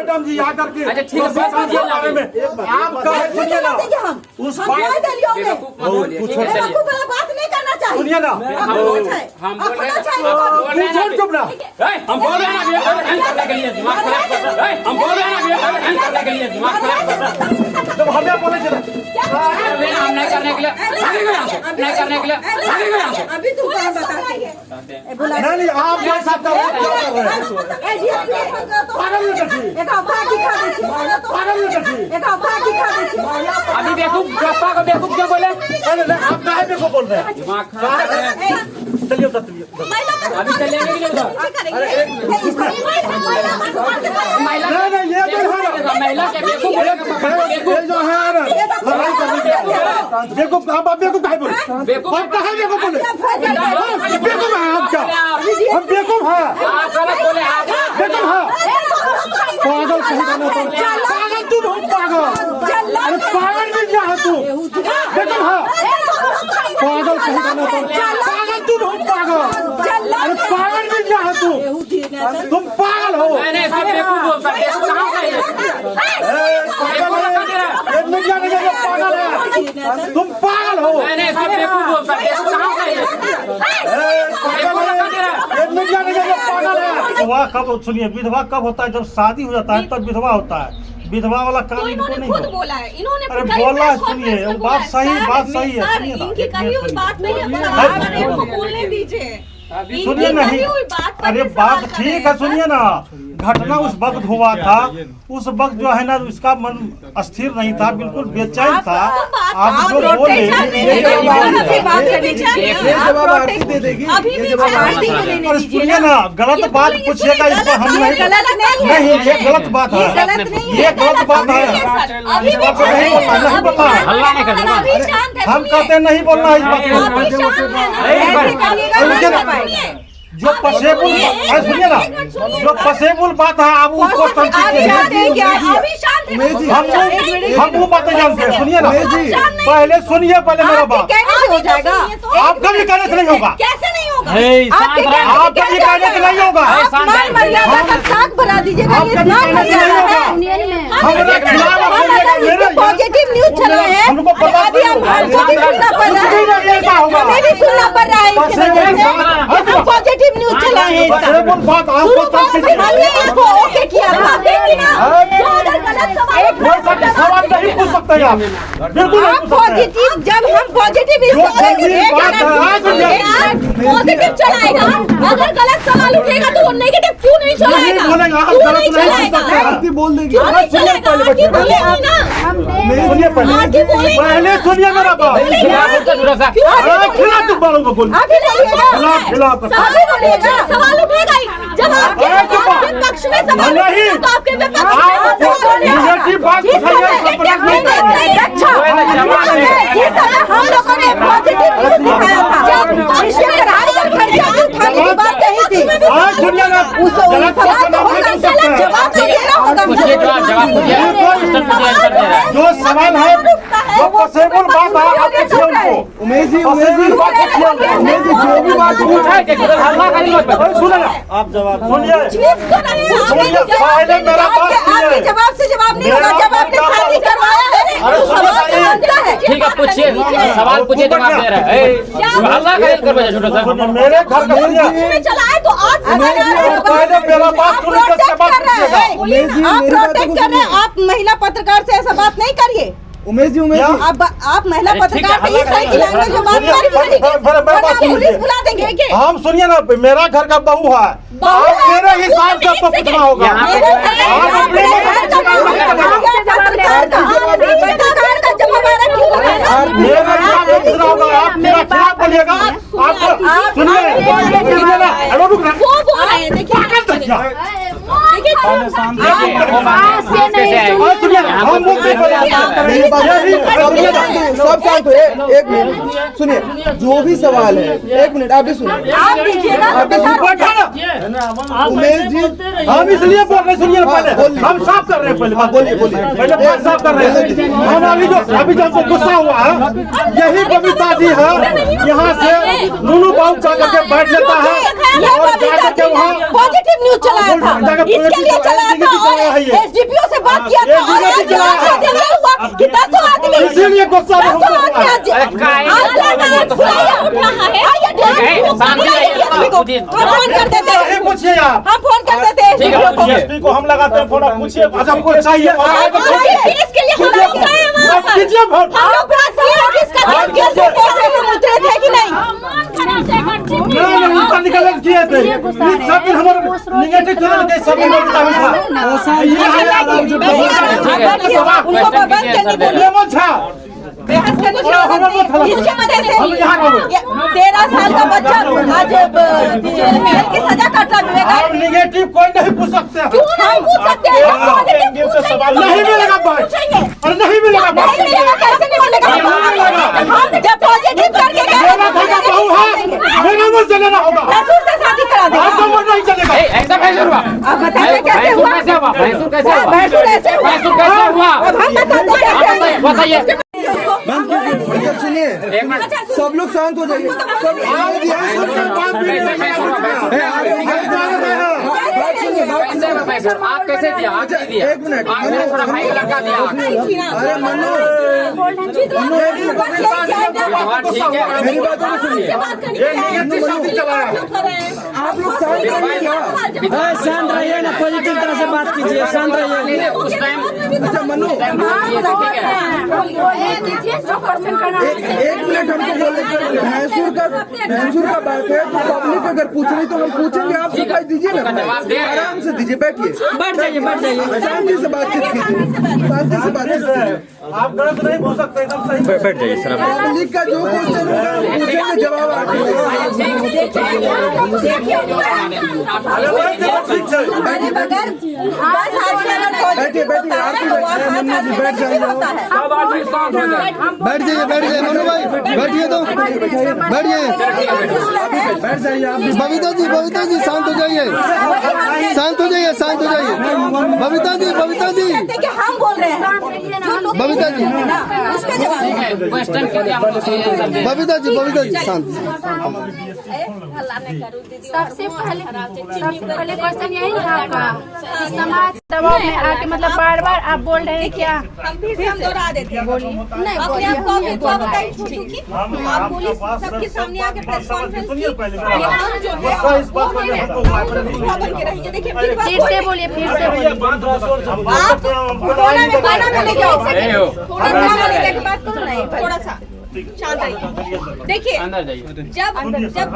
Madam जी आकर के अच्छा ठीक है बारे में आप कहे सुनिए ना उस बात नहीं करना चाहिए। सुनिए ना हम बोल रहे हैं चुप ना हम बोल रहे हैं करने के लिए दिमाग खराब कर रहा है हम बोल रहे हैं करने के लिए दिमाग खराब कर रहा है जब हमें बोले चला हम नहीं करने के लिए नहीं करने के लिए अभी तू क्या बताती है? नहीं आप मेरे साथ कर रहे हैं पागल नहीं करती अभी बेवकूफ पापा को बेवकूफ क्यों बोले आप काहे पे को बोल रहे हैं दिमाग खराब चलिए उधर चलिए अभी चलेंगे कि नहीं उधर नहीं ये तो है महिला के बेवकूफ ये जो है ना लड़ाई करने के बेवकूफ आप बेवकूफ काहे बोले बेवकूफ आप काहे बेवकूफ बोले बेवकूफ है आप क्या हम बेवकूफ है आप गलत बोले आप बेवकूफ है पागल कहीं का नहीं पागल तू बहुत पागल अरे पागल भी क्या है तू बेवकूफ है पागल कहीं का नहीं पागल तू बहुत पागल अरे पागल भी क्या है तू तुम पागल हो मैंने सब बेवकूफ बोलता बेवकूफ कहाँ का पागल है तुम पागल हो मैंने सब बेवकूफ बोलता बेवकूफ कहाँ का पागल है विधवा कब सुनिए विधवा कब होता है जब शादी हो जाता है तब विधवा होता है विधवा वाला काम तो इनको नहीं खुद हो बोला है इन्होंने अरे बोला सुनिए बात सही है सुनिए ना इनकी कही हुई बात नहीं है इनको बोलने दीजिए सुनिए नहीं अरे बात ठीक है सुनिए ना घटना उस वक्त हुआ था उस वक्त जो है ना उसका मन अस्थिर नहीं था बिल्कुल बेचैन था आप जो बोले और सुनिए ना गलत बात पूछिएगा इसको हम नहीं ये गलत बात है ये गलत बात है नहीं पता हम कहते नहीं बोलना इस बात को जो पसेबुल सुनिए ना जो पसेबुल बात है आप उसको हम वो बातें जानते हैं सुनिए ना पहले सुनिए पहले मेरा बात हो जाएगा आपका भी कहने से नहीं होगा कैसे नहीं होगा आपका भी कहने से नहीं होगा साथ बना दीजिएगा पॉजिटिव न्यूज चला है अभी हमें भी सुनना पड़ रहा है पॉजिटिव न्यूज चला है इसको ओके किया सवाल नहीं पूछ सकते आप बिल्कुल पॉजिटिव जब हम पॉजिटिव पॉजिटिव चलाएगा अगर गलत सवाल उठेगा तो वो नेगेटिव क्यों नहीं चलाएगा बोल देंगे पहले सुनिए मेरा बात खिला तुम बालों को बोल सवाल उठेगा ही जब आपके पक्ष में सवाल नहीं तो आपके हम लोगों ने पॉजिटिव दिखाया था जो सवाल है जो पॉसिबल बात है उमेश जी जो भी बात सुने आप जवाब सुनिए पहले मेरा बात जवाब से जवाब नहीं होगा जब आपने शादी करवाया है ठीक है पूछिए सवाल पूछिए जवाब दे रहा है हल्ला कर छोटा सा मेरे घर में चला है तो आज पहले मेरा बात सुनिए आप प्रोटेक्ट कर रहे हैं आप महिला पत्रकार से ऐसा बात नहीं करिए उमेश जी आप महिला पत्रकार से इस तरह की लैंग्वेज में बात पुलिस बुला देंगे हम सुनिए ना मेरा घर का बहू है मेरे हिसाब से आपको पूछना होगा आप मेरा खिलाफ बोलिएगा आपको सुनिए सब शांत हो एक मिनट सुनिए जो भी सवाल है एक मिनट आप भी सुनिए उमेश जी हम इसलिए बोल रहे सुनिए पहले हम साफ कर रहे हैं पहले बोलिए पहले बात साफ कर रहे हैं हम अभी जो गुस्सा हुआ है यही बबीता जी है यहाँ से नूनू बाबू जाकर के बैठ लेता है और जाकर के वहाँ पॉजिटिव न्यूज चलाया था, इसके लिए चलाया था और एसडीपीओ से बात किया था और हुआ कि 10 आदमी इसीलिए गुस्सा में फोन कर देते, पूछिए आप, हम फोन कर देते एसपी को हम लगाते हैं फोन, आप पूछिए। अच्छा आपको चाहिए इसके लिए आप कीजिए फोन। थे कि नहीं? नहीं ऊपर निकल किए थे सब दिन हमारे निगेटिव चैनल के सब लोग मुताबिक था। उनको बंद करने को लिए बहस करने की इसके वजह से 13 साल का बच्चा आज जेल की सजा काट रहा है। आप निगेटिव कोई नहीं पूछ सकते हैं। क्यों नहीं पूछ सकते हैं? नहीं मिलेगा बात और नहीं मिलेगा बात। नहीं मिलेगा, कैसे नहीं मिलेगा? हम जब पॉजिटिव करके गए मेरा घर का बहू है, मेरा मुझ चलेना होगा। भैंसुर से शादी करा दे। आपका मुझ नहीं चलेगा। ऐसा कैसे हुआ? आप बताइए कैसे हुआ? भैंसुर कैसे हुआ? भैंसुर ऐसे हुआ? भैंसुर कैसे हुआ? अब हम बताते हैं कैसे? बताइए। सुनिए, सब लोग शांत हो जाइए। आप कैसे दिया? आप नहीं दिया। एक मिनट, आपने थोड़ा भाई का लड़का दिया। अरे मनु, ठीक है। मेरी बात तो सुनिए। आप लोग शांत रहिए क्या? शांत रहिए ना, पॉजिटिव तरह से बात कीजिए, शांत रहिए। उस टाइम अच्छा मनु, एक मिनट हमको बोले। भैंसुर का बात है तो पब्लिक अगर पूछ रही तो हम पूछेंगे। आप सफाई दीजिए ना, आराम से दीजिए, बैठिए, बैठ जाइए, बैठ जाइए, शांति से बातचीत कीजिए, शांति से बातचीत कीजिए। आप गलत नहीं बोल सकते, एकदम सही। बैठ जाइए सर। पब्लिक का जो क्वेश्चन होगा पूछेंगे, जवाब आप दीजिए। बैठिए बैठिए, आरती मनु जी बैठ जाइए, बैठ जाइए, बैठ जाइए मनु भाई, बैठिए तो बैठिए, बैठ जाइए आप भी। बबीता जी शांत हो जाइए, शांत हो जाइए, शांत हो जाइए। बबीता जी कि हम बोल रहे हैं, बबीता जी, उसका जवाब क्वेश्चन के लिए बबीता जी शांत। सबसे पहले क्वेश्चन यही था आपका कि समाज दबाव में आके मतलब बार बार आप बोल रहे हैं क्या? हम फिर से हम दोहरा देते हैं। बोलिए नहीं, अपने आप को बताइए छोटू की आप बोली सबके सामने आके प्रेस कॉन्फ्रेंस की। ये हम जो है वो नहीं के रहिए। देखिए फिर से बोलिए, फिर से बोलिए। आप कोना में ले जाओ, थोड़ा सा बात करो, नहीं थोड़ा सा शांत रहिए। देखिए जब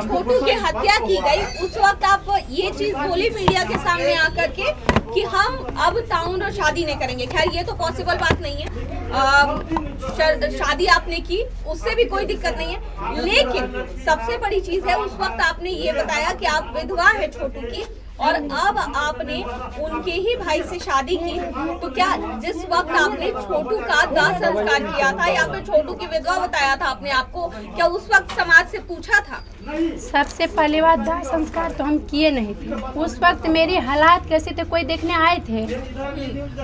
छोटू की हत्या की गई उस वक्त आप ये चीज बोली मीडिया के सामने आकर के कि हम अब ताउन और शादी नहीं करेंगे। खैर ये तो पॉसिबल बात नहीं है। शादी आपने की, उससे भी कोई दिक्कत नहीं है, लेकिन सबसे बड़ी चीज है उस वक्त आपने ये बताया कि आप विधवा है छोटू की और अब आपने उनके ही भाई से शादी की। तो क्या जिस वक्त आपने छोटू का दाह संस्कार किया था या फिर छोटू की विधवा बताया था अपने आप को, क्या उस वक्त समाज से पूछा था? सबसे पहले बात, दाह संस्कार तो हम किए नहीं थे। उस वक्त मेरी हालात कैसे थे कोई देखने आए थे?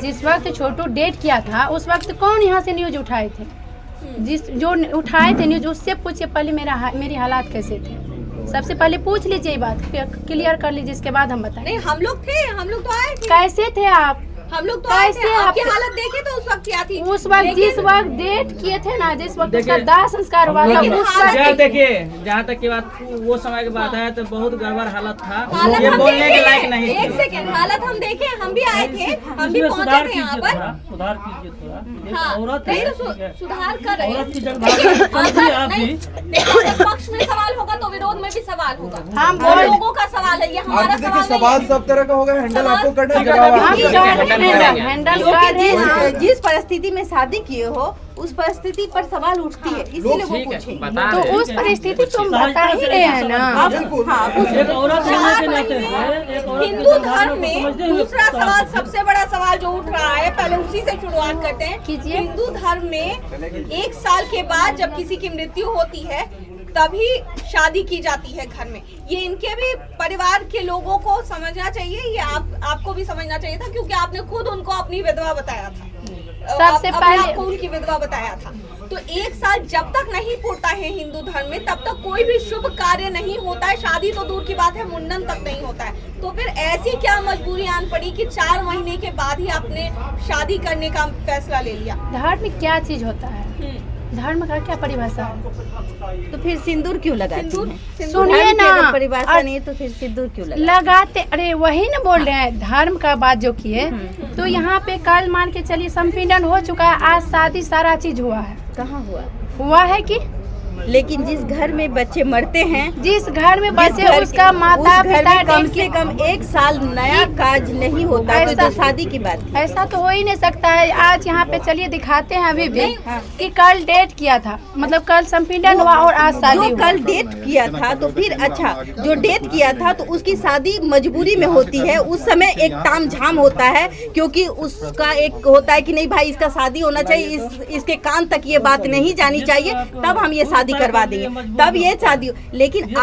जिस वक्त छोटू डेट किया था उस वक्त कौन यहाँ से न्यूज उठाए थे? जो उठाए थे न्यूज उससे पूछिए पहले मेरी हालात कैसे थे। सबसे पहले पूछ लीजिए, ये बात क्लियर कर लीजिए, इसके बाद हम बताएं। नहीं, हम लोग थे, हम लोग तो आए थे। कैसे थे आप? हम लोग तो आए थे, आपकी हालत देखे तो उस वक्त क्या थी? उस वक्त जिस वक्त डेट किए थे ना, जिस वक्त उसका दाह संस्कार हुआ था, उस वक्त देखिए, जहाँ तक की बात वो समय की बात है तो बहुत गड़बड़ हालत था, हालत ये हम बोलने के देखे, लायक नहीं। एक सेकंड, हालत हम देखे, हम भी आए थे, हम भी पहुंचे थे यहाँ पर। सुधार कीजिए थोड़ा। हाँ, नहीं तो सुधार कर रहे हैं। औरत की जगह नहीं, पक्ष में सवाल होगा तो विरोध में भी सवाल होगा। हम लोगों का सवाल है, ये हमारा देखिए सवाल सब तरह का होगा, हैंडल आपको करना है, जवाब हैंडल जिस परिस्थिति में शादी किए हो उस परिस्थिति पर सवाल उठती है, इसीलिए वो पूछे। तो उस परिस्थिति को हम बता ही रहे हैं ना। हिंदू धर्म में दूसरा सवाल, सबसे बड़ा सवाल जो उठ रहा है, पहले उसी से शुरुआत करते हैं। हिंदू धर्म में 1 साल के बाद जब किसी की मृत्यु होती है तभी शादी की जाती है घर में। ये इनके भी परिवार के लोगों को समझना चाहिए, ये आपको भी समझना चाहिए था, क्योंकि आपने खुद उनको अपनी विधवा बताया था, सबसे पहले आपको उनकी विधवा बताया था। तो 1 साल जब तक नहीं पूरता है हिंदू धर्म में तब तक कोई भी शुभ कार्य नहीं होता है। शादी तो दूर की बात है, मुंडन तक नहीं होता है। तो फिर ऐसी क्या मजबूरी आन पड़ी कि 4 महीने के बाद ही आपने शादी करने का फैसला ले लिया? धर्म में क्या चीज होता है, धर्म का क्या परिभाषा है? तो फिर सिंदूर क्यों लगाते सिंदूर हैं? सुनिए धर्म की ना, अगर परिभाषा नहीं तो फिर सिंदूर क्यों लगाते? अरे वही ना बोल रहे हैं, धर्म का बात जो किए तो यहाँ पे कल मान के चलिए संपीड़न हो चुका है, आज शादी सारा चीज हुआ है। कहाँ हुआ है कि लेकिन जिस घर में बच्चे मरते हैं, जिस घर में बच्चे उसका माता पिता कम से कम 1 साल नया काज नहीं होता है, तो शादी की बात है। ऐसा तो हो ही नहीं सकता है। आज यहाँ पे चलिए दिखाते हैं अभी भी कि कल डेट किया था, मतलब कल संपीड़न हुआ और आज शादी हुआ। कल डेट किया था तो फिर अच्छा, जो डेट किया था तो उसकी शादी मजबूरी में होती है। उस समय एक तामझाम होता है, क्योंकि उसका एक होता है कि नहीं भाई इसका शादी होना चाहिए, इसके कान तक ये बात नहीं जानी चाहिए, तब हम ये शादी करवा देंगे, तब ये शादी। लेकिन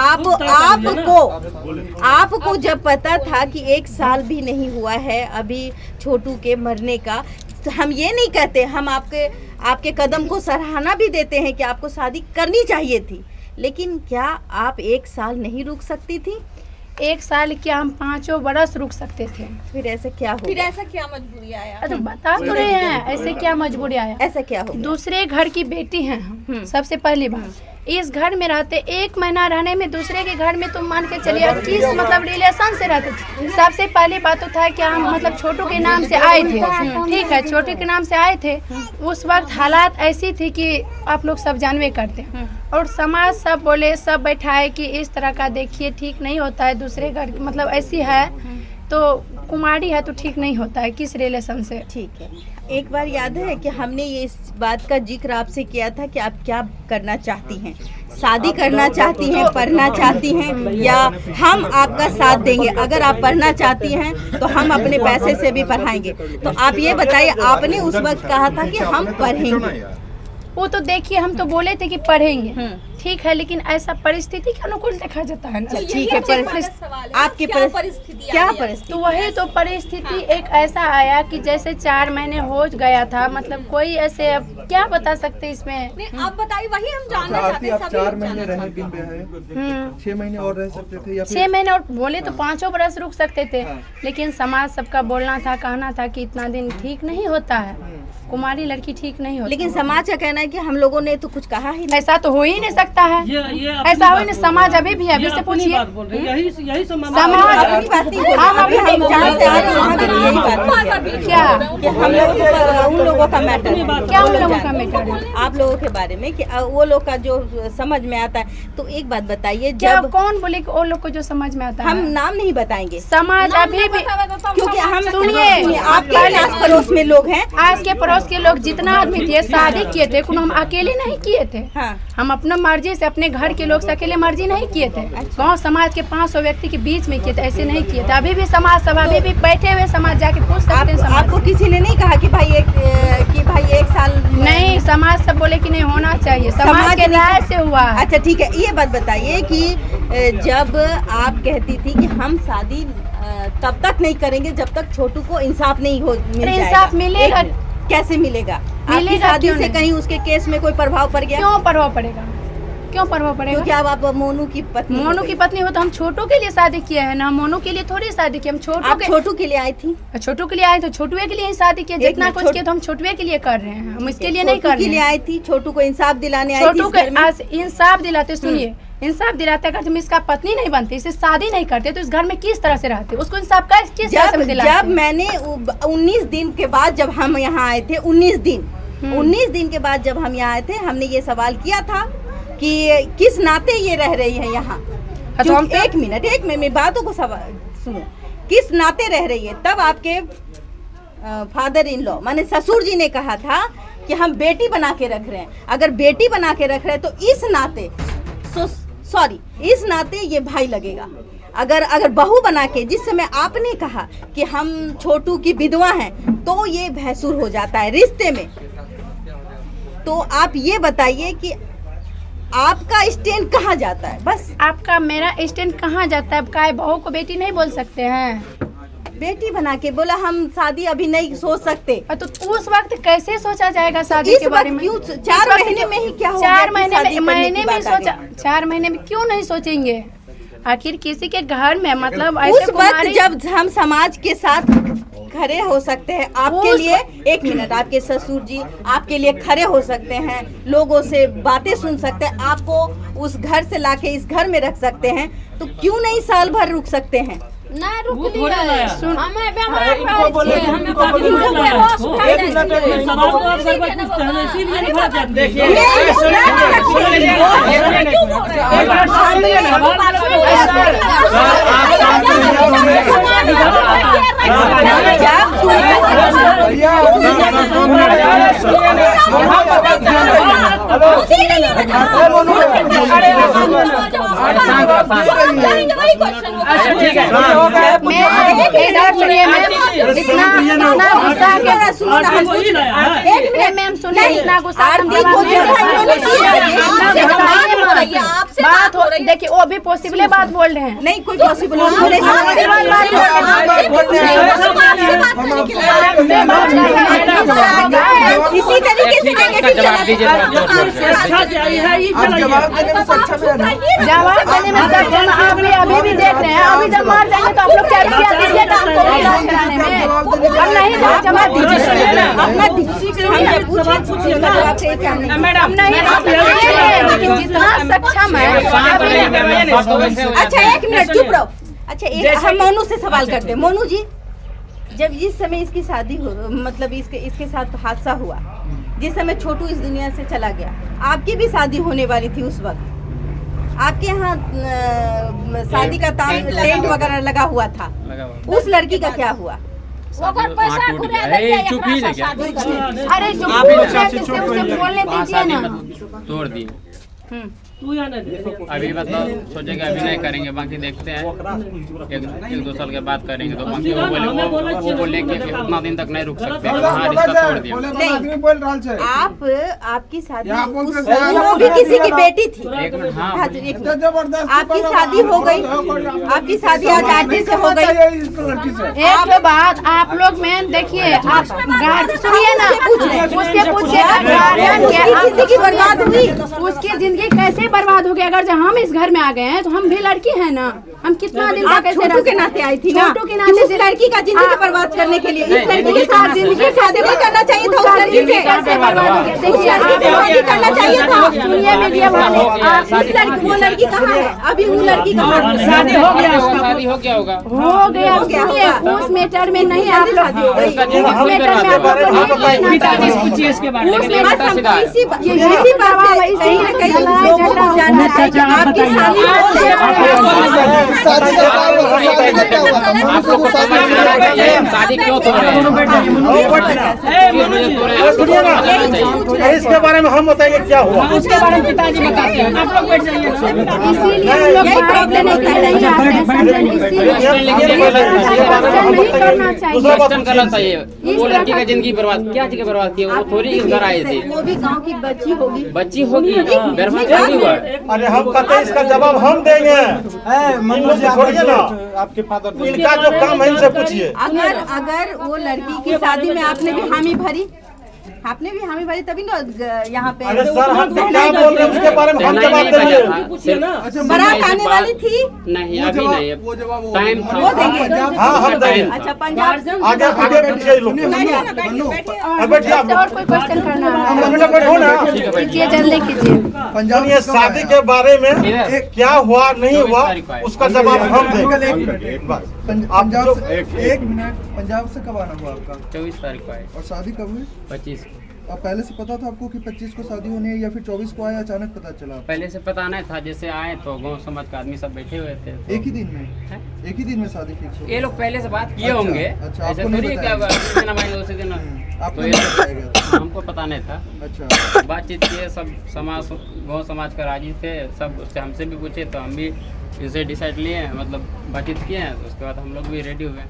आपको जब पता था कि 1 साल भी नहीं हुआ है अभी छोटू के मरने का, तो हम ये नहीं कहते, हम आपके कदम को सराहना भी देते हैं कि आपको शादी करनी चाहिए थी, लेकिन क्या आप 1 साल नहीं रुक सकती थी? 1 साल क्या, हम 5 बरस रुक सकते थे। फिर ऐसा क्या हो? फिर ऐसा क्या मजबूरी आया? तो बता तो रहे हैं ऐसे क्या मजबूरी आया। ऐसा क्या हो? दूसरे घर की बेटी हैं हम, सबसे पहली बात। इस घर में रहते 1 महीना रहने में दूसरे के घर में तुम मान के चलिए किस मतलब रिलेशन से रहते थे। सबसे पहली बात तो था कि हम मतलब छोटू के नाम से आए थे, ठीक है, छोटू के नाम से आए थे। उस वक्त हालात ऐसी थी कि आप लोग सब जानवे करते हैं, और समाज सब बोले, सब बैठाए कि इस तरह का देखिए ठीक नहीं होता है, दूसरे घर मतलब ऐसी है तो कुमारी है तो ठीक नहीं होता है किस रिलेशन से। ठीक है, एक बार याद है कि हमने ये इस बात का जिक्र आपसे किया था कि आप क्या करना चाहती हैं, शादी करना चाहती हैं, पढ़ना चाहती हैं, या हम आपका साथ देंगे? अगर आप पढ़ना चाहती हैं तो हम अपने पैसे से भी पढ़ाएंगे। तो आप ये बताइए, आपने उस वक्त कहा था कि हम पढ़ेंगे, वो तो देखिए हम तो बोले थे कि पढ़ेंगे, ठीक है, लेकिन ऐसा परिस्थिति के अनुकूल देखा जाता है ना। ठीक है, आपकी परिस्थिति क्या परिस्थिति? तो वही तो परिस्थिति एक ऐसा आया कि जैसे 4 महीने हो गया था, मतलब कोई ऐसे अब क्या बता सकते इसमें। आप बताइए, वही हम जानना चाहते हैं। 4 महीने रहे, 6 महीने और रह सकते थे या 6 महीने और बोले तो 5 बरस रुक सकते थे, लेकिन समाज सबका बोलना था, कहना था कि इतना दिन ठीक नहीं होता है, कुमारी लड़की ठीक नहीं होती। लेकिन समाज का कहना है कि हम लोगों ने तो कुछ कहा ही नहीं। ऐसा तो हो ही नहीं सकता है, ऐसा हो ही नहीं। समाज अभी भी अभी से पूछिए, यही समाज अपनी बात नहीं बोल रहे, हम जहाँ से आ रहे हैं वहाँ पर यही बात है। क्या कि हम लोग उन लोगों का मैटर, क्या उन लोगों का मैटर है? आप लोगों के बारे में कि वो लोग का जो समझ में आता है। तो एक बात बताइए, क्या जब कौन बोले कि वो लोग को जो समझ में आता है? हम नाम नहीं बताएंगे, समाज अभी भी, क्योंकि हम सुनिए, आपके आस पड़ोस में लोग हैं, आज के पड़ोस के लोग जितना आदमी थे शादी किए थे, हम अकेले नहीं किए थे। हाँ। हम अपना मर्जी से अपने घर के लोग से अकेले मर्जी नहीं किए थे, गांव समाज के 500 व्यक्ति के बीच में किए थे, ऐसे नहीं किए थे। अभी भी समाज सभा, अभी भी बैठे हुए समाज जाके पूछ सकते हैं। आपको किसी ने नहीं कहा कि भाई 1 साल नहीं, समाज सब बोले कि नहीं होना चाहिए, समाज के राय से हुआ। अच्छा ठीक है, ये बात बताइए कि जब आप कहती थी कि हम शादी तब तक नहीं करेंगे जब तक छोटू को इंसाफ नहीं हो मिल जाएगा। इंसाफ मिलेगा, कैसे मिलेगा? आपकी मिलेगा शादी क्यों से नहीं? कहीं उसके केस में कोई प्रभाव पड़ गया? क्यों प्रभाव पड़ेगा, क्यों प्रभाव पड़ेगा? क्योंकि अब आप मोनू की पत्नी, मोनू की पत्नी हो तो हम छोटू के लिए शादी किए हैं ना, मोनू के लिए थोड़ी शादी की। हम छोटू के लिए आई थी, छोटू के लिए आए तो छोटुए के लिए ही शादी किए, जितना कुछ किया तो हम छोटुए के लिए कर रहे हैं, हम इसके लिए नहीं कर रहे हैं। आई थी, छोटू को इंसाफ दिलाने आई थी। छोटू को इंसाफ दिलाते, सुनिए, इंसाफ दिलाते अगर तुम इसका पत्नी नहीं बनती, इसे शादी नहीं करते तो इस घर में किस तरह से रहते, उसको इंसाफ का किस तरह से दिलाते? जब मैंने 19 दिन के बाद जब हम यहाँ आए थे, 19 दिन के बाद जब हम यहाँ आए थे, हमने ये सवाल किया था कि किस नाते ये रह रही है यहाँ। तो हम एक मिनट बातों को सुनो, किस नाते रह रही है? तब आपके फादर इन लॉ माने ससुर जी ने कहा था कि हम बेटी बना के रख रहे हैं। अगर बेटी बना के रख रहे हैं तो इस नाते इस नाते ये भाई लगेगा। अगर बहू बना के, जिस समय आपने कहा कि हम छोटू की विधवा हैं, तो ये भैंसुर हो जाता है रिश्ते में। तो आप ये बताइए कि आपका स्टैंड कहाँ जाता है? बस आपका मेरा स्टैंड कहाँ जाता है? अब काय बहू को बेटी नहीं बोल सकते हैं? बेटी बना के बोला हम शादी अभी नहीं सोच सकते। तो उस वक्त कैसे सोचा जाएगा शादी इस के बारे में? क्यों 4 महीने में ही क्या हो गया 4 कि महीने शादी में करने की बात आ सोचा, गई? 4 महीने में क्यों नहीं सोचेंगे? आखिर किसी के घर में मतलब उस ऐसे वक्त कुमारी जब हम समाज के साथ खड़े हो सकते हैं, आपके उस लिए 1 मिनट, आपके ससुर जी आपके लिए खड़े हो सकते हैं, लोगों से बातें सुन सकते हैं, आपको उस घर से लाके इस घर में रख सकते हैं, तो क्यों नहीं साल भर रुक सकते हैं? ना रुक वो थोड़ा लिया लाया। हमें इनको बोले हमें इनको बोले बेहोश कर एक मिनट में सवाल को आप कर कुछ कहने इसीलिए नहीं खड़ा किया। देखिए ठीक है मैम सुनिए, इतना गुस्सा आपसे बात हो रही, देखिए वो भी पॉसिबल बात बोल रहे हैं। नहीं कोई पॉसिबल इसी तरीके से जवाब दीजिए। जवाब देने में सक्षम है ना? जवाब देने में सक्षम आप भी अभी भी देख रहे हैं। अभी जब मार जाएंगे तो आप लोग क्या रुपया दीजिएगा हमको इलाज कराने में? अब नहीं तो जवाब दीजिए। अपना मैडम नहीं आप लेकिन जितना सक्षम है अच्छा 1 मिनट चुप रहो। अच्छा हम मोनू से सवाल करते हैं। मोनू जी, जब जिस समय इसकी शादी हो, मतलब इसके साथ हादसा हुआ, जिस समय छोटू इस दुनिया से चला गया, आपकी भी शादी होने वाली थी उस वक्त, आपके यहाँ शादी का टेंट वगैरह लगा हुआ था, उस लड़की का क्या हुआ? पैसा चुप ही लगे अरे जो पूछ रहे थे उसे बोलने दीजिए ना। तोड़ दिए। तू यहाँ नहीं अभी मतलब सोचे कि अभी नहीं करेंगे, बाकी देखते हैं एक 2 साल के बाद करेंगे। तो बाकी वो बोले कि उतना दिन तक नहीं रुक सकते, हाँ रिश्ता तोड़ दिया। आपकी शादी वो भी किसी की बेटी थी। एक मिनट, हाँ आपकी शादी हो गई, आपकी शादी आज आरती से हो गई। एक बात आप लोग में देखिए, आप सुनिए ना, उससे पूछिएगा गार्जियन के जिंदगी बर्बाद हुई, उसकी जिंदगी कैसे बर्बाद हो गई? अगर जब हम इस घर में आ गए हैं तो हम भी लड़की है ना, हम कितना दिन तक ऐसे छोटू के नाते आई थी ना, छोटू के नाते उस लड़की का जिंदगी बर्बाद करने के लिए इस लड़की के साथ जिंदगी शादी भी करना चाहिए था। उस लड़की से कैसे बर्बाद हो गई? देखिए शादी करना चाहिए था। सुनिए मीडिया वाले, वो लड़की कहाँ है? अभी वो लड़की कहाँ है? शादी हो गया उसका। शादी हो गया होगा। हो गया। सुनिए उस मैटर में नहीं आप लोग, उस मैटर में आप लोग को नहीं पिताजी से पूछिए इसके बारे में। इसी बात से जानना चाहिए। आपकी शादी शादी का क्या हुआ? शादी का क्या हुआ? आपको कुछ समझना चाहिए, शादी क्यों तोड़ रहे हैं? इसके बारे में हम बताएंगे क्या हुआ। उसके बारे में पिताजी बताते हैं, आप लोग बैठ जाइए। इसीलिए हम लोग बात लेने के लिए नहीं आते हैं, समझे? इसीलिए नहीं करना चाहिए। क्वेश्चन करना चाहिए। वो लड़की का जिंदगी बर्बाद, क्या चीज बर्बाद की? वो थोड़ी इस घर आई थी, वो भी गांव की बच्ची होगी। बच्ची होगी, बर्बाद नहीं हुआ। अरे हम कहते हैं इसका जवाब हम देंगे। छोड़िए ना, आपके फादर इनका जो काम है इनसे पूछिए। अगर वो लड़की की शादी में आपने भी हामी भरी, आपने भी हामी भरी तभी ना यहाँ पे अरे सर हम तो क्या बोल रहे हैं उसके बारे में हम जवाब देंगे। पूछिए ना। बारात आने वाली थी। नहीं अभी नहीं, टाइम वो देंगे। हाँ हम देंगे। अच्छा पंजाब आगे आगे पूछिए लोग। बैठिए आप और कोई क्वेश्चन करना है? बेटा बैठो ना। कीजिए, जल्दी कीजिए। पंजाब ये शादी के बारे में क्या हुआ नहीं हुआ उसका जवाब हम देंगे। पंजाब से 1 मिनट, पंजाब से कब आना हुआ आपका? 24 तारीख को आए, और शादी कब हुई? 25। अब पहले से पता था आपको कि 25 को शादी होनी है या फिर 24 को आया अचानक पता चला? पहले से पता नहीं था, जैसे आए तो गांव समाज का आदमी सब बैठे हुए थे। तो एक ही दिन में शादी फिक्स हो? ये लोग पहले से बात किए अच्छा, होंगे। अच्छा, ऐसे आपको नहीं थोड़ी क्या बताया? उसी दिन हमारे उसी दिन आपको तो नहीं बताया गया? हमको पता नहीं था। अच्छा, बातचीत किए, सब समाज गांव समाज का राजी थे सब, उससे हमसे भी पूछे तो हम भी इसे डिसाइड लिए, मतलब बातचीत किए हैं। तो उसके बाद हम लोग भी रेडी हुए।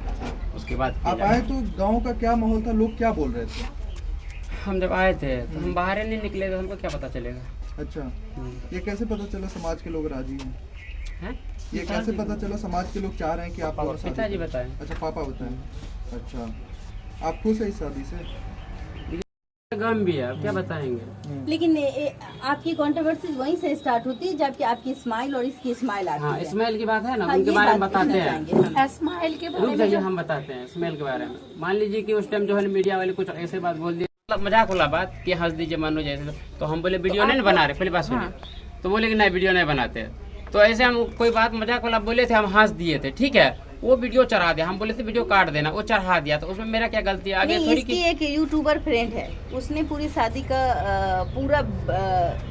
उसके बाद आप आए तो गांव का क्या माहौल था, लोग क्या बोल रहे थे? हम जब आए थे तो हम बाहर ही नहीं निकले, तो हमको क्या पता चलेगा। अच्छा, ये कैसे पता चला समाज के लोग राजी हैं? ये कैसे पता चला? समाज के लोग चाह रहे हैं कि आप दोनों शादी पिताजी बताएं। अच्छा, पापा बताएं। अच्छा, आप खुश है इस शादी से? गम भी है, अब क्या बताएंगे। लेकिन आपकी कंट्रोवर्सी वहीं से स्टार्ट होती है जबकि आपकी स्माइल और इसकी स्माइल आती हाँ, है। स्मेल की बात है ना, हाँ, उनके ये बारे में बात बताते कहना हैं। चाहेंगे। स्माइल के रुक बारे जाइए, में हम बताते हैं स्मेल के बारे में। मान लीजिए कि उस टाइम जो है मीडिया वाले कुछ ऐसे बात बोल दिए, मतलब मजाक वाला बात कि हंस दीजिए मानो जैसे, तो हम बोले वीडियो नहीं बना रहे, पहली बात सुनिए। तो बोले कि नहीं वीडियो नहीं बनाते। तो ऐसे हम कोई बात मजाक वाला बोले थे, हम हंस दिए थे, ठीक है। वो वीडियो चढ़ा दिया, हम बोले थे वीडियो काट देना, वो चढ़ा दिया, तो उसमें मेरा क्या गलती है? आगे थोड़ी इसकी एक यूट्यूबर फ्रेंड है, उसने पूरी शादी का पूरा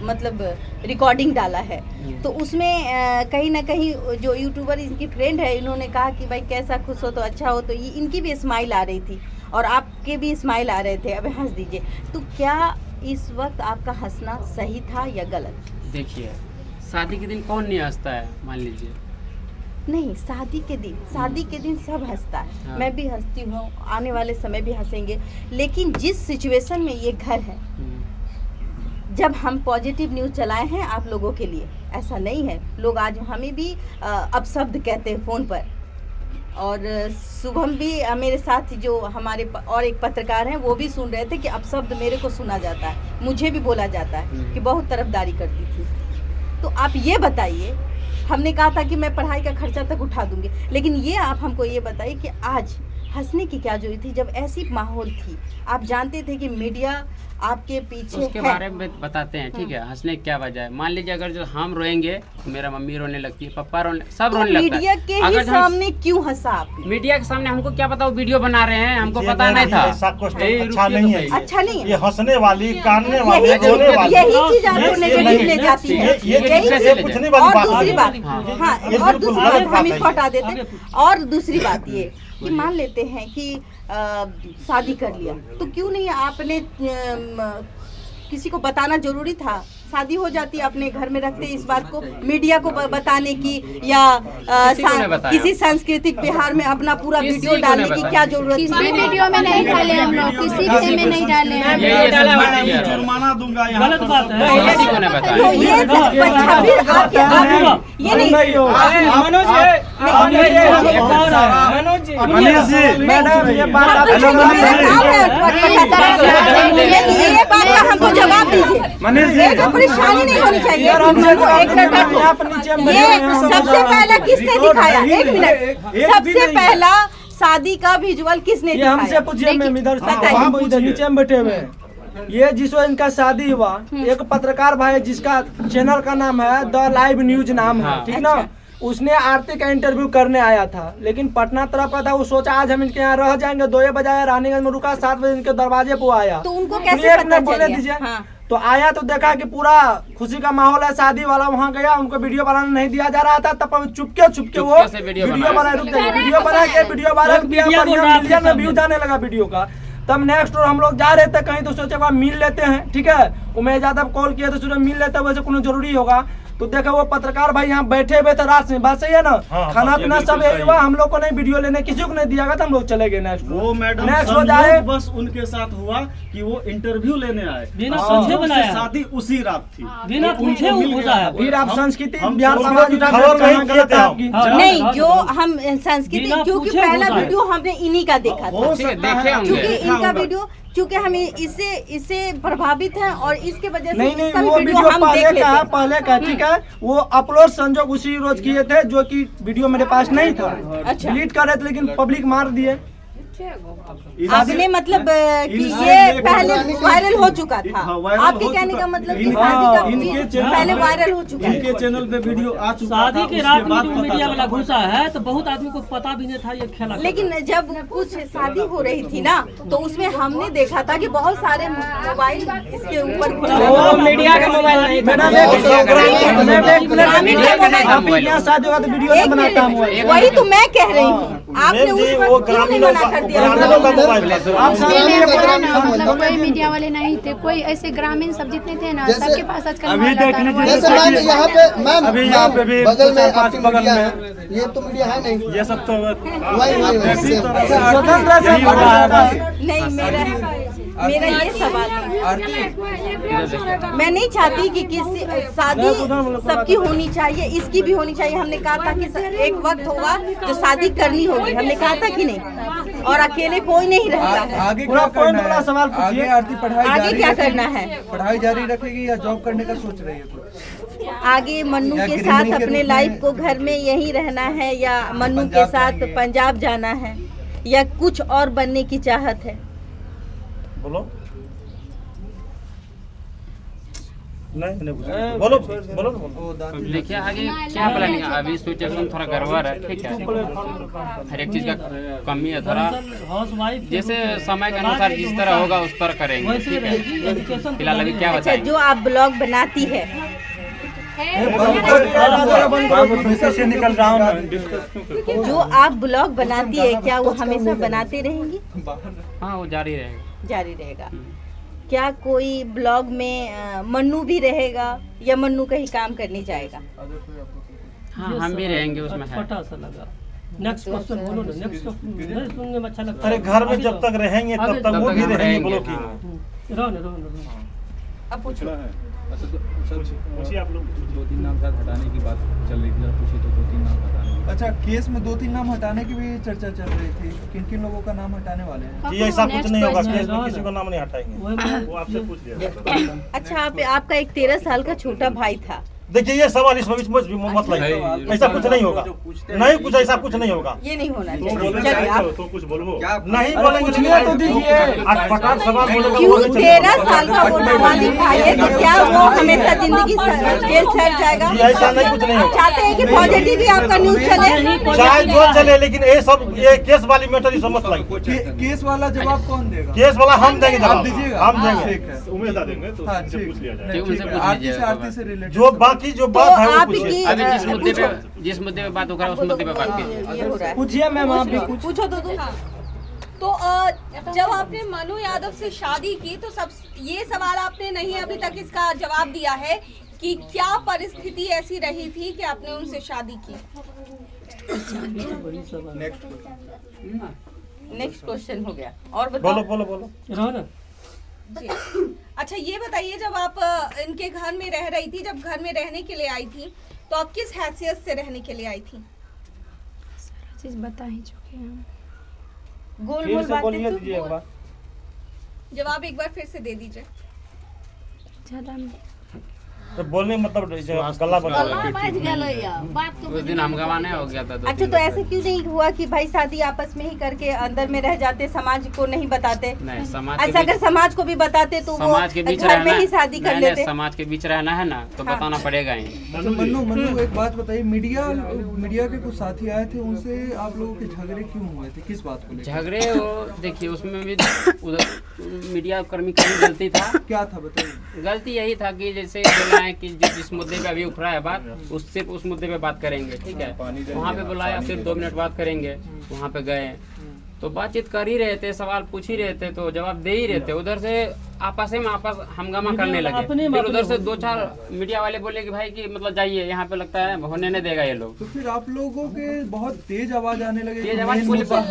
मतलब रिकॉर्डिंग डाला है। तो उसमें कहीं ना कहीं जो यूट्यूबर इनकी फ्रेंड है, इन्होंने कहा कि भाई कैसा खुश हो तो अच्छा हो, तो ये इनकी भी स्माइल आ रही थी और आपके भी स्माइल आ रहे थे, अब हंस दीजिए। तो क्या इस वक्त आपका हंसना सही था या गलत? देखिए, शादी के दिन कौन नहीं हंसता है, मान लीजिए। नहीं, शादी के दिन सब हंसता है। हाँ। मैं भी हंसती हूँ, आने वाले समय भी हंसेंगे। लेकिन जिस सिचुएशन में ये घर है, जब हम पॉजिटिव न्यूज़ चलाए हैं आप लोगों के लिए, ऐसा नहीं है। लोग आज हमें भी अपशब्द कहते हैं फ़ोन पर, और शुभम भी मेरे साथ जो हमारे और एक पत्रकार हैं वो भी सुन रहे थे कि अपशब्द मेरे को सुना जाता है, मुझे भी बोला जाता है कि बहुत तरफदारी करती थी। तो आप ये बताइए, हमने कहा था कि मैं पढ़ाई का खर्चा तक उठा दूंगी, लेकिन ये आप हमको ये बताइए कि आज हंसने की क्या जरूरत थी जब ऐसी माहौल थी? आप जानते थे कि मीडिया आपके पीछे उसके है। बारे में बताते हैं, ठीक है। हंसने की क्या वजह है? मान लीजिए अगर जो हम रोएंगे तो मेरा मम्मी रोने लगती है, पापा रोने, सब तो रोने लगता है। मीडिया के ही सामने क्यों हंसा आपने? मीडिया के सामने हमको क्या पता वो वीडियो बना रहे हैं, हमको पता नहीं था। ऐसा क्वेश्चन अच्छा नहीं है। अच्छा नहीं है। ये हंसने वाली, कानने वाली, यही रोने वाली, चीज आपको नेगेटिव ले जाती है। ये पूछने वाली और बात दूसरी है। बात, हाँ, और दूसरी बात हम इसको हटा देते हैं। आगे और दूसरी बात ये कि मान लेते हैं कि शादी कर लिया, तो क्यों नहीं आपने किसी को बताना जरूरी था? शादी हो जाती, अपने घर में रखते इस बात को मीडिया को बताने की, या किसी सांस्कृतिक बिहार में अपना पूरा वीडियो डालने की क्या जरूरत थी? किसी वीडियो में नहीं डाले हम लोग, किसी वीडियो में नहीं डाले हैं। जुर्माना दूंगा, गलत बात है। तो ये सब ये नहीं ये बात का हमको जवाब दीजिए। ये जो परेशानी नहीं होनी चाहिए। ये सबसे पहला किसने दिखाया? एक मिनट, सबसे पहला शादी का विजुअल किसने दिखाया? हमसे पूछिए, मैम इधर हम इधर नीचे में बैठे हुए हैं। ये जिस वक्त इनका शादी हुआ, एक पत्रकार भाई जिसका चैनल का नाम है द लाइव न्यूज नाम है, ठीक ना, उसने आरती का इंटरव्यू करने आया था, लेकिन पटना तरफ का था। वो सोचा आज हम इनके यहाँ रह जाएंगे, 2 बजे रानीगंज में रुका, 7 बजे इनके दरवाजे पे आया। तो उनको कैसे पता बोले दीजिए। तो आया तो देखा कि पूरा खुशी का माहौल है, शादी वाला। वहाँ गया, उनको वीडियो बनाने नहीं दिया जा रहा था, तब चुपके वो वीडियो बना, रुक जाइए, वीडियो बना के वीडियो वायरल किया, मिलियन में व्यूज आने लगा वीडियो का। तब नेक्स्ट हम लोग जा रहे थे कहीं, तो सोचे मिल लेते हैं, ठीक है। उमेश यादव कॉल किया तो सोचे मिल लेते हैं, वैसे कोनो जरूरी होगा। तो देखा वो पत्रकार भाई यहाँ बैठे हुए थे रात में, बात सही है ना। खाना पीना सब यही हुआ, हम लोग को नहीं वीडियो लेने किसी को नहीं दिया गया था, हम लोग चले गए नेक्स्ट। वो मैडम नेक्स्ट जाए बस उनके साथ हुआ कि वो इंटरव्यू लेने आए, बिना समझे बनाया। शादी उसी रात थी, बिना पूछे घुसा है। फिर आप संस्कृति हम बिहार लोग समाज की उठा खबर के नहीं गलत किए है थे आपकी। नहीं, जो हम संस्कृति, बिना क्योंकि पूछे पहला घुसा है। वीडियो हमने इन्हीं का देखा था, ठीक है, देखे होंगे। क्योंकि इनका वीडियो, चूंकि हम इससे प्रभावित हैं और इसके वजह से नहीं इसका भी वो वीडियो वीडियो हम देख लेते हैं। पहले का ठीक है। वो अपलोड संजोग उसी रोज किए थे, जो कि वीडियो मेरे पास नहीं था। अच्छा। डिलीट कर रहे थे, लेकिन पब्लिक मार दिए। आपने मतलब कि ये पहले वायरल हो चुका था। आपके कहने का मतलब कि शादी का वीडियो पहले वायरल हो चुका है। इनके चैनल पे वीडियो आ चुका था। शादी के रात में जो मीडिया वाला घुसा है, तो बहुत आदमी को पता भी नहीं था ये खेला। लेकिन जब कुछ शादी हो रही थी ना, तो उसमें हमने देखा था कि बहुत सारे मोबाइल इसके ऊपर मीडिया का मोबाइल नहीं शादी होगा तो वीडियो नहीं बनाता हूँ। वही तो मैं कह रही हूँ, आपने उस वक्त क्यों नहीं मना कर दिया? मतलब कोई मीडिया वाले नहीं थे, कोई ऐसे ग्रामीण सब जितने थे ना, सबके पास आजकल मोबाइल आता है। जैसे मैम यहाँ पे बगल में आपकी मीडिया है, ये तो मीडिया है नहीं, ये सब तो वही नहीं, मेरा मेरा ये सवाल है, मैं नहीं चाहती कि किसी शादी सबकी होनी चाहिए, इसकी भी होनी चाहिए। हमने कहा था कि एक वक्त होगा जो शादी करनी होगी, हमने कहा था कि नहीं, और अकेले कोई नहीं रहता है। आगे क्या करना है? सवाल आगे आरती पढ़ाई आगे जारी क्या करना है? पढ़ाई जारी रखेगी या जॉब करने का सोच रही है कुछ? आगे मन्नू के साथ अपने लाइफ को घर में यहीं रहना है, या मन्नू के साथ पंजाब जाना है, या कुछ और बनने की चाहत है? बोलो नहीं बोलो बोलो देखिए आगे क्या प्लानिंग है। अभी सिचुएशन थोड़ा गड़बड़ है, ठीक है, हर एक चीज का कमी है थोड़ा, जैसे समय के अनुसार जिस तरह होगा उस तरह करेंगे, ठीक है। फिलहाल अभी क्या अच्छा, बताएं। जो आप ब्लॉग बनाती है, से निकल रहा हूँ। जो आप ब्लॉग बनाती है, क्या वो हमेशा बनाते रहेंगी? हाँ वो जारी रहेगा। जारी रहेगा। क्या कोई ब्लॉग में मन्नू भी रहेगा, या मन्नू कहीं काम करने जाएगा? हाँ हम भी रहेंगे उसमें है। नेक्स्ट क्वेश्चन बोलो ना, नेक्स्ट क्वेश्चन सुनने में अच्छा लगता है। अरे घर में जब तक रहेंगे तब तक वो भी रहेंगे। बोलो की रहो ना। अब पूछो। पूछिए आप लोग। 2-3 नाम शायद हटाने की बात चल रही थी, पूछिए तो 2-3 नाम हटाने की। अच्छा, केस में 2-3 नाम हटाने की भी चर्चा चल रही थी, किन किन लोगों का नाम हटाने वाले हैं? जी ऐसा कुछ नहीं होगा, केस में किसी को नाम नहीं हटाएंगे, वो आपसे पूछ लिया। अच्छा, आपका एक 13 साल का छोटा भाई था। देखिए ये सवाल इसमें मत लाइए, ऐसा कुछ नहीं होगा, नहीं कुछ ऐसा कुछ नहीं होगा। ये नहीं होना तो चाहिए। आप तो कुछ बोलो नहीं बोलेंगे तो दीजिए। अटपटा सवाल बोलेगा। क्यों 13 साल का वो नाबालिग भाई है, तो क्या वो हमेशा जिंदगी जेल चल जाएगा? ऐसा नहीं कुछ नहीं होगा। चाहते हैं कि पॉजिटिव ही आपका न्यूज चले, चाहे जो चले, लेकिन ये केस वाली मैटर समझ लाइए। केस वाला जवाब कौन देगा? केस वाला हम देंगे जवाब। आप दीजिएगा? हम देंगे। ठीक है, उम्मीद देंगे तो पूछ लिया जाए। आरती से रिलेटेड जो बाकी जो बात है वो पूछिए। अभी जिस मुद्दे पे बात होगा उस मुद्दे पे बात कीजिए। पूछिए मैम, आप भी पूछो तो तुम। तो जब आपने मनु यादव से शादी की तो सब ये सवाल आपने नहीं अभी तक इसका जवाब दिया है कि क्या परिस्थिति ऐसी रही थी कि आपने उनसे शादी की? नेक्स्ट क्वेश्चन हो गया, और बताओ। बोलो रहो ना। जी। अच्छा ये बताइए, जब आप इनके घर में रह रही थी, जब घर में रहने के लिए आई थी, तो आप किस हैसियत से रहने के लिए आई थी? सारा चीज बता ही चुके हैं। गोल गोल बातें जवाब एक बार फिर से दे दीजिए। ज्यादा तो बोलने मतलब गला बना उस दिन हम गवाने हो गया था। अच्छा, तो ऐसा क्यों नहीं हुआ कि भाई शादी आपस में ही करके अंदर में रह जाते, समाज को नहीं बताते? नहीं, समाज ऐसा अगर समाज को भी बताते तो वो समाज के बीच घर में ही शादी कर लेते। समाज के बीच रहना है ना, तो बताना पड़ेगा ही। मन्नू एक बात बताइए, मीडिया के कुछ साथी आए थे, उनसे आप लोगों के झगड़े क्यों हुए थे, किस बात को लेकर? झगड़े वो देखिए उसमें भी उधर मीडिया कर्मी की गलती था। क्या था बताइए? गलती यही था कि जैसे बोला है कि जिस मुद्दे पे अभी उठ रहा है बात, उससे उस मुद्दे पे बात करेंगे, ठीक है। वहाँ पे बुलाया, सिर्फ 2 मिनट बात करेंगे, वहाँ पे गए तो बातचीत कर ही रहे थे, सवाल पूछ ही रहे थे, तो जवाब दे ही रहे थे। उधर से आपस में हंगामा करने लगे। फिर उधर से 2-4 मीडिया वाले बोले कि भाई कि मतलब जाइए, यहाँ पे लगता है होने नहीं देगा ये लोग। तो फिर आप लोगों के बहुत तेज आवाज आने लगे। तेज आवाज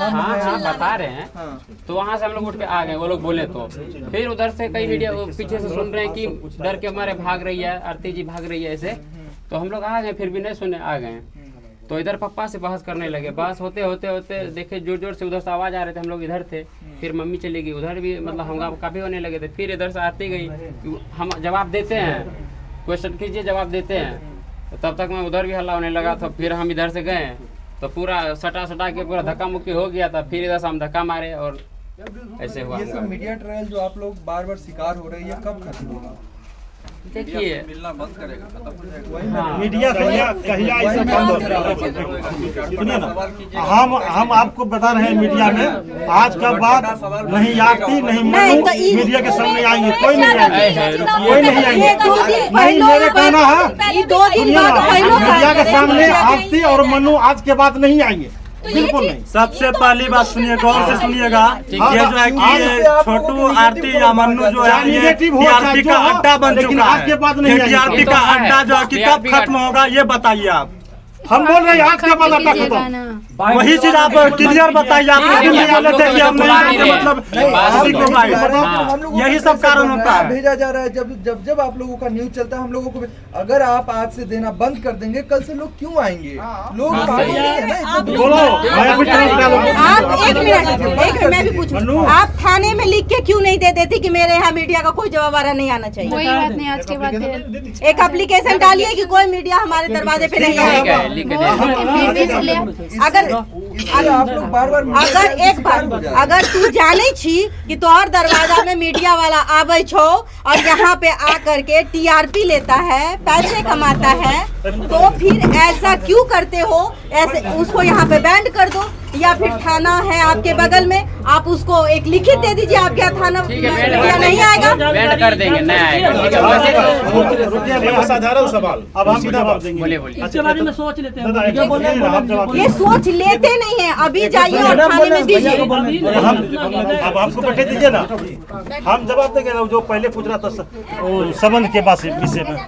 हाँ बता रहे हैं। तो वहाँ से हम लोग उठ के आ गए, वो लोग बोले तो। फिर उधर से कई मीडिया पीछे से सुन रहे हैं कि डर के हमारे भाग रही है, आरती जी भाग रही है ऐसे। तो हम लोग आ गए, फिर भी नहीं सुने, आ गए। तो इधर पप्पा से बहस करने लगे। बहस होते होते देखे जोर जोर से उधर से आवाज आ रहे थे, हम लोग इधर थे। फिर मम्मी चली गई, उधर भी मतलब हंगामा काफी होने लगे थे। फिर इधर से आती गई, हम जवाब देते हैं, क्वेश्चन कीजिए जवाब देते हैं। तो तब तक मैं उधर भी हल्ला होने लगा था। फिर हम इधर से गए तो पूरा सटा के पूरा धक्का मुक्की हो गया था। फिर इधर से हम धक्का मारे और ऐसे हुआ। ये सब मीडिया ट्रायल जो आप लोग बार बार शिकार हो रहे हैं, कब खत्म होगा? देखिए मिलना बंद करेगा, खत्म हो जाएगा। मीडिया कहिया ऐसा बंद होगा। सुनिए ना, हम आपको बता रहे हैं, मीडिया में आज का बात नहीं आती, नहीं मीडिया के सामने आएंगे, कोई नहीं आएंगे, कोई नहीं आएंगे। नहीं, मेरे कहना है मीडिया के सामने आरती और मनु आज के बाद नहीं आएंगे, बिल्कुल नहीं। सबसे पहली बात सुनिए, गौर से सुनिएगा। ये जो है कि छोटू आरती या मन्नू जो है ये टीआरपी का अड्डा बन चुका है। टीआरपी का अड्डा जो है कि कब खत्म होगा ये बताइए आप। हम बोल रहे हैं आज के बाद आपका खत्म। वही चीज आप क्लियर बताइए। आप बोले थे कि हम नहीं करते, मतलब यही सब कारण होता है। भेजा जा रहा है जब जब आप लोगों का न्यूज चलता है हम लोगों को। अगर आप आज से देना बंद कर देंगे कल से लोग क्यों आएंगे? लोग आप एक मिनट मैं भी पूछूं, आप थाने में लिख के क्यों नहीं दे देती कि मेरे यहाँ मीडिया का कोई जवाब आ रहा नहीं आना चाहिए? कोई बात नहीं, आज के बाद एक एप्लीकेशन डालिए कि कोई मीडिया हमारे दरवाजे पे नहीं आएगा। अगर आप लोग बार-बार अगर एक बार अगर तू जाने छी कि तोहर दरवाजा में मीडिया वाला आवे छो और यहाँ पे आकर के टीआरपी लेता है, पैसे कमाता है, तो फिर ऐसा क्यों करते हो? ऐसे उसको यहाँ पे बैंड कर दो, या फिर थाना है आपके बगल में, आप उसको एक लिखित दे दीजिए आपके यहाँ थाना मीडिया नहीं आएगा। बैंड कर देंगे, नहीं आएगा। साधारण सवाल अब हम जवाब देंगे। इसके बारे में सोच लेते हैं। ये सोच लेते नहीं है, अभी जाइए और थाने में दीजिए। अब आपको बैठे दीजिए ना, हम जवाब देंगे ना। जो पहले पूछ रहा था संबंध के विषय में।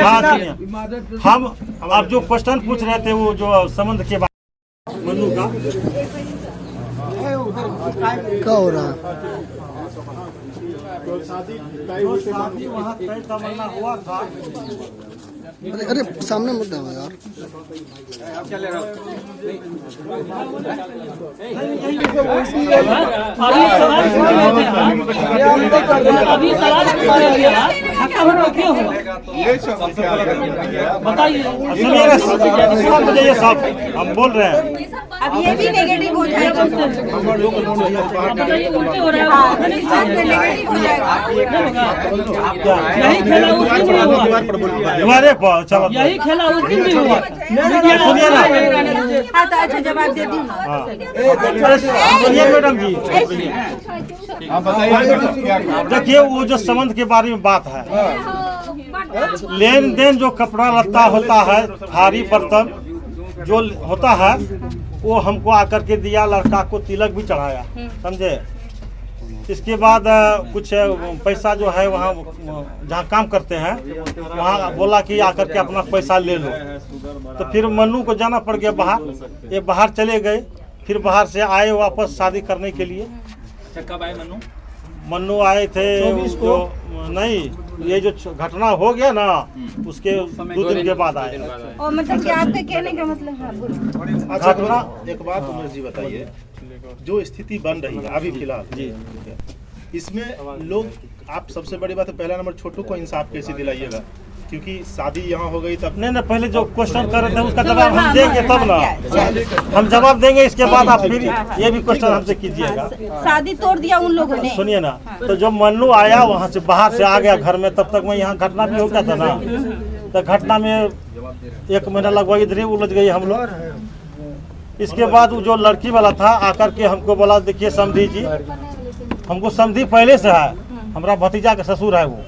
हाँ हम आप जो क्वेश्चन पूछ रहे थे वो जो संबंध के बाद मनु का क्या हो रहा है? शादी वहाँ तय तमन्ना हुआ था। अरे सामने मत आओ यार। बताइए साहब, हम बोल रहे हैं। अब ये भी नेगेटिव हो जाएगा। यही खेला उस दिन भी हुआ। यही खेला उस दिन भी हुआ। सुनिए ना, अच्छा जवाब दे दूँ। सुनिए मैडम जी, देखिए वो जो संबंध के बारे में बात है, लेन देन जो कपड़ा लत्ता होता है, थारी बर्तन जो होता है वो हमको आकर के दिया, लड़का को तिलक भी चढ़ाया, समझे। इसके बाद कुछ पैसा जो है वहाँ जहाँ काम करते हैं वहाँ बोला कि आकर के अपना पैसा ले लो। तो फिर मन्नू को जाना पड़ गया बाहर। ये बाहर चले गए, फिर बाहर से आए वापस शादी करने के लिए। कब आए मन्नू? मन्नू आए थे जो नहीं, ये जो घटना हो गया ना उसके 2 दिन के बाद आए। और मतलब कि आपके कहने का मतलब है घटना। एक बात उमेर जी बताइए, जो स्थिति बन रही है अभी फिलहाल जी, इसमें लोग, आप सबसे बड़ी बात है पहला नंबर छोटू को इंसाफ कैसे दिलाइएगा? क्योंकि शादी यहाँ हो गई तब नहीं, पहले जो क्वेश्चन कर रहे थे उसका जवाब हम देंगे तब ना, हम जवाब देंगे। इसके बाद आप फिर ये भी क्वेश्चन हमसे कीजिएगा। शादी तोड़ दिया उन लोगों ने। सुनिए ना, तो जब मन्नू आया वहाँ से बाहर से आ गया घर में, तब तक मैं यहाँ घटना भी हो गया था ना। तो घटना में 1 महीना लगभग इधर ही उलझ गई हम लोग। इसके बाद वो जो लड़की वाला था आकर के हमको बोला, देखिए समधी जी, हमको समधी पहले से है, हमारा भतीजा का ससुर है वो,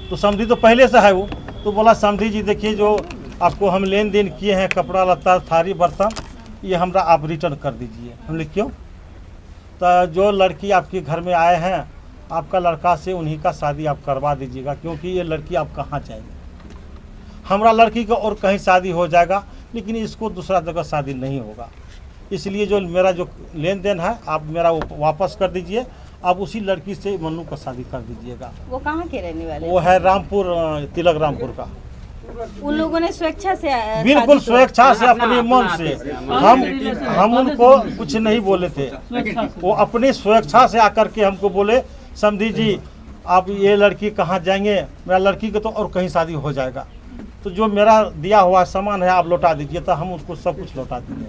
तो समधी तो पहले से है वो। तो बोला समधी जी देखिए जो आपको हम लेन देन किए हैं, कपड़ा लत्ता थारी बर्तन, ये हमरा आप रिटर्न कर दीजिए। हमने क्यों? तो जो लड़की आपके घर में आए हैं, आपका लड़का से उन्हीं का शादी आप करवा दीजिएगा, क्योंकि ये लड़की आप कहाँ जाएंगे। हमारा लड़की का और कहीं शादी हो जाएगा, लेकिन इसको दूसरा जगह शादी नहीं होगा। इसलिए जो मेरा जो लेन देन है आप मेरा वापस कर दीजिए। आप उसी लड़की से मन्नू का शादी कर दीजिएगा। वो कहाँ के रहने वाले? वो है रामपुर, तिलक रामपुर का। उन लोगों ने स्वेच्छा से, बिल्कुल स्वेच्छा से, अपने मन से, हम उनको कुछ नहीं बोले थे। वो अपनी स्वेच्छा से आकर के हमको बोले, समधी जी आप ये लड़की कहाँ जाएंगे, मेरा लड़की का तो और कहीं शादी हो जाएगा, तो जो मेरा दिया हुआ सामान है आप लौटा दीजिए। तो हम उसको सब कुछ लौटा दिए।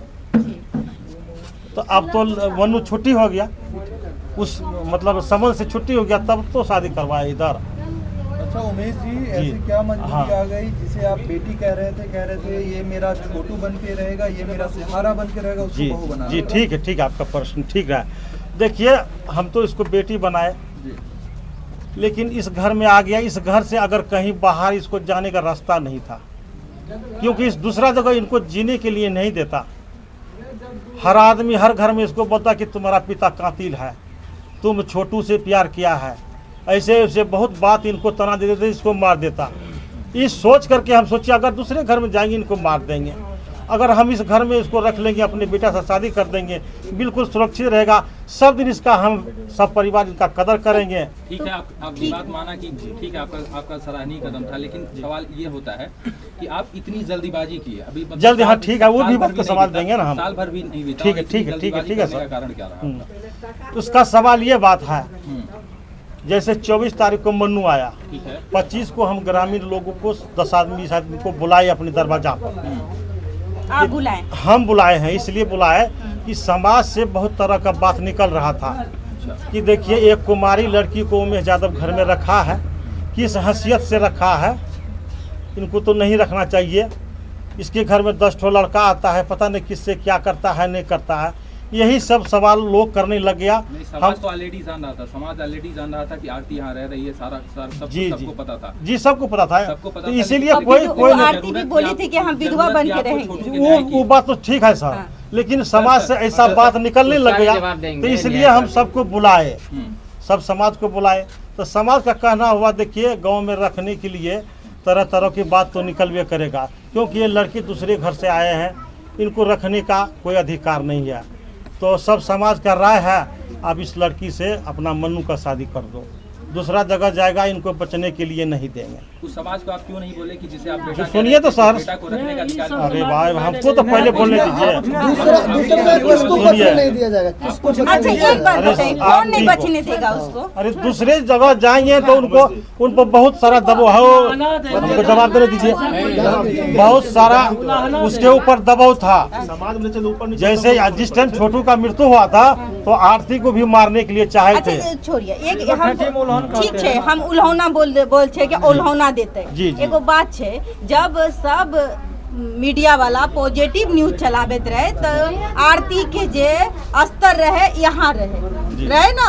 तो अब तो मन्नू छुट्टी हो गया, उस मतलब संबंध से छुट्टी हो गया, तब तो शादी करवाए इधर। अच्छा उमेश जी, ऐसे क्या मजबूरी आ गई जिसे आप बेटी कह रहे थे ये मेरा छोटू बन के रहेगा, ये मेरा सहारा बन के रहेगा, उसको बहू बना? जी ठीक है, आपका प्रश्न ठीक है। देखिए हम तो इसको बेटी बनाए, लेकिन इस घर में आ गया। इस घर से अगर कहीं बाहर इसको जाने का रास्ता नहीं था, क्योंकि इस दूसरा जगह इनको जीने के लिए नहीं देता। हर आदमी हर घर में इसको बोलता कि तुम्हारा पिता कातिल है, तुम छोटू से प्यार किया है, ऐसे ऐसे बहुत बात इनको तना दे देते, इसको मार देता। इस सोच करके हम सोचे अगर दूसरे घर में जाएंगे इनको मार देंगे, अगर हम इस घर में इसको रख लेंगे, अपने बेटा से शादी कर देंगे, बिल्कुल सुरक्षित रहेगा, सब दिन इसका हम सब परिवार इनका कदर करेंगे। ठीक है, आपकी बात माना कि ठीक है, आपका सराहनीय कदम था, लेकिन सवाल ये होता है कि आप इतनी जल्दीबाजी की है अभी जल्दी। हाँ ठीक है, वो भी वक्त का सवाल देंगे ना हम, साल भर भी नहीं बीता। ठीक है ठीक है ठीक है ठीक है सर। कारण क्या रहा? उसका सवाल ये बात है, जैसे 24 तारीख को मन्नू आया, 25 को हम ग्रामीण लोगों को 10 आदमी को बुलाए अपने दरवाजा पर। आप बुलाए? हम बुलाए हैं, इसलिए बुलाए कि समाज से बहुत तरह का बात निकल रहा था कि देखिए एक कुमारी लड़की को उमेश यादव घर में रखा है, किस हैसियत से रखा है, इनको तो नहीं रखना चाहिए। इसके घर में 10 ठो लड़का आता है, पता नहीं किससे क्या करता है नहीं करता है, यही सब सवाल लोग करने लग गया। समाज तो ऑलरेडी जान रहा था, समाज ऑलरेडी जान रहा था कि आरती यहाँ रह रही है, सबको पता था। जी सबको पता था, तो इसीलिए कोई आरती भी बोली थी कि हम विधवा बन के रहेंगे। वो बात तो ठीक है सर, लेकिन समाज से ऐसा बात निकलने लग गया, तो इसलिए हम सबको बुलाए, सब समाज को बुलाए। तो समाज का कहना हुआ देखिए गाँव में रखने के लिए तरह तरह की बात तो निकलवे करेगा, क्योंकि ये लड़की दूसरे घर से आए हैं, इनको रखने का कोई अधिकार नहीं है। तो सब समाज का राय है आप इस लड़की से अपना मन्नू का शादी कर दो, दूसरा जगह जाएगा, इनको बचने के लिए नहीं देंगे। उस समाज को आप क्यों नहीं बोले कि जिसे आप बेटा सुनिए तो सर, अरे भाई हमको तो पहले बोलने दीजिए। अरे दूसरे जगह जाएंगे तो उनको बहुत सारा दबाव, हमको जवाब देने दीजिए, बहुत सारा उसके ऊपर दबाव था। जैसे जिस टाइम छोटू का मृत्यु हुआ था तो आरती को भी मारने के लिए चाहे थे। छोड़िए, ठीक है, हम उल्हौना बोल छे कि उल्हौना देते। एगो बात छे, जब सब मीडिया वाला पॉजिटिव न्यूज चलाबैत रहे तो आरती के जे स्तर रहे यहाँ रहे ना,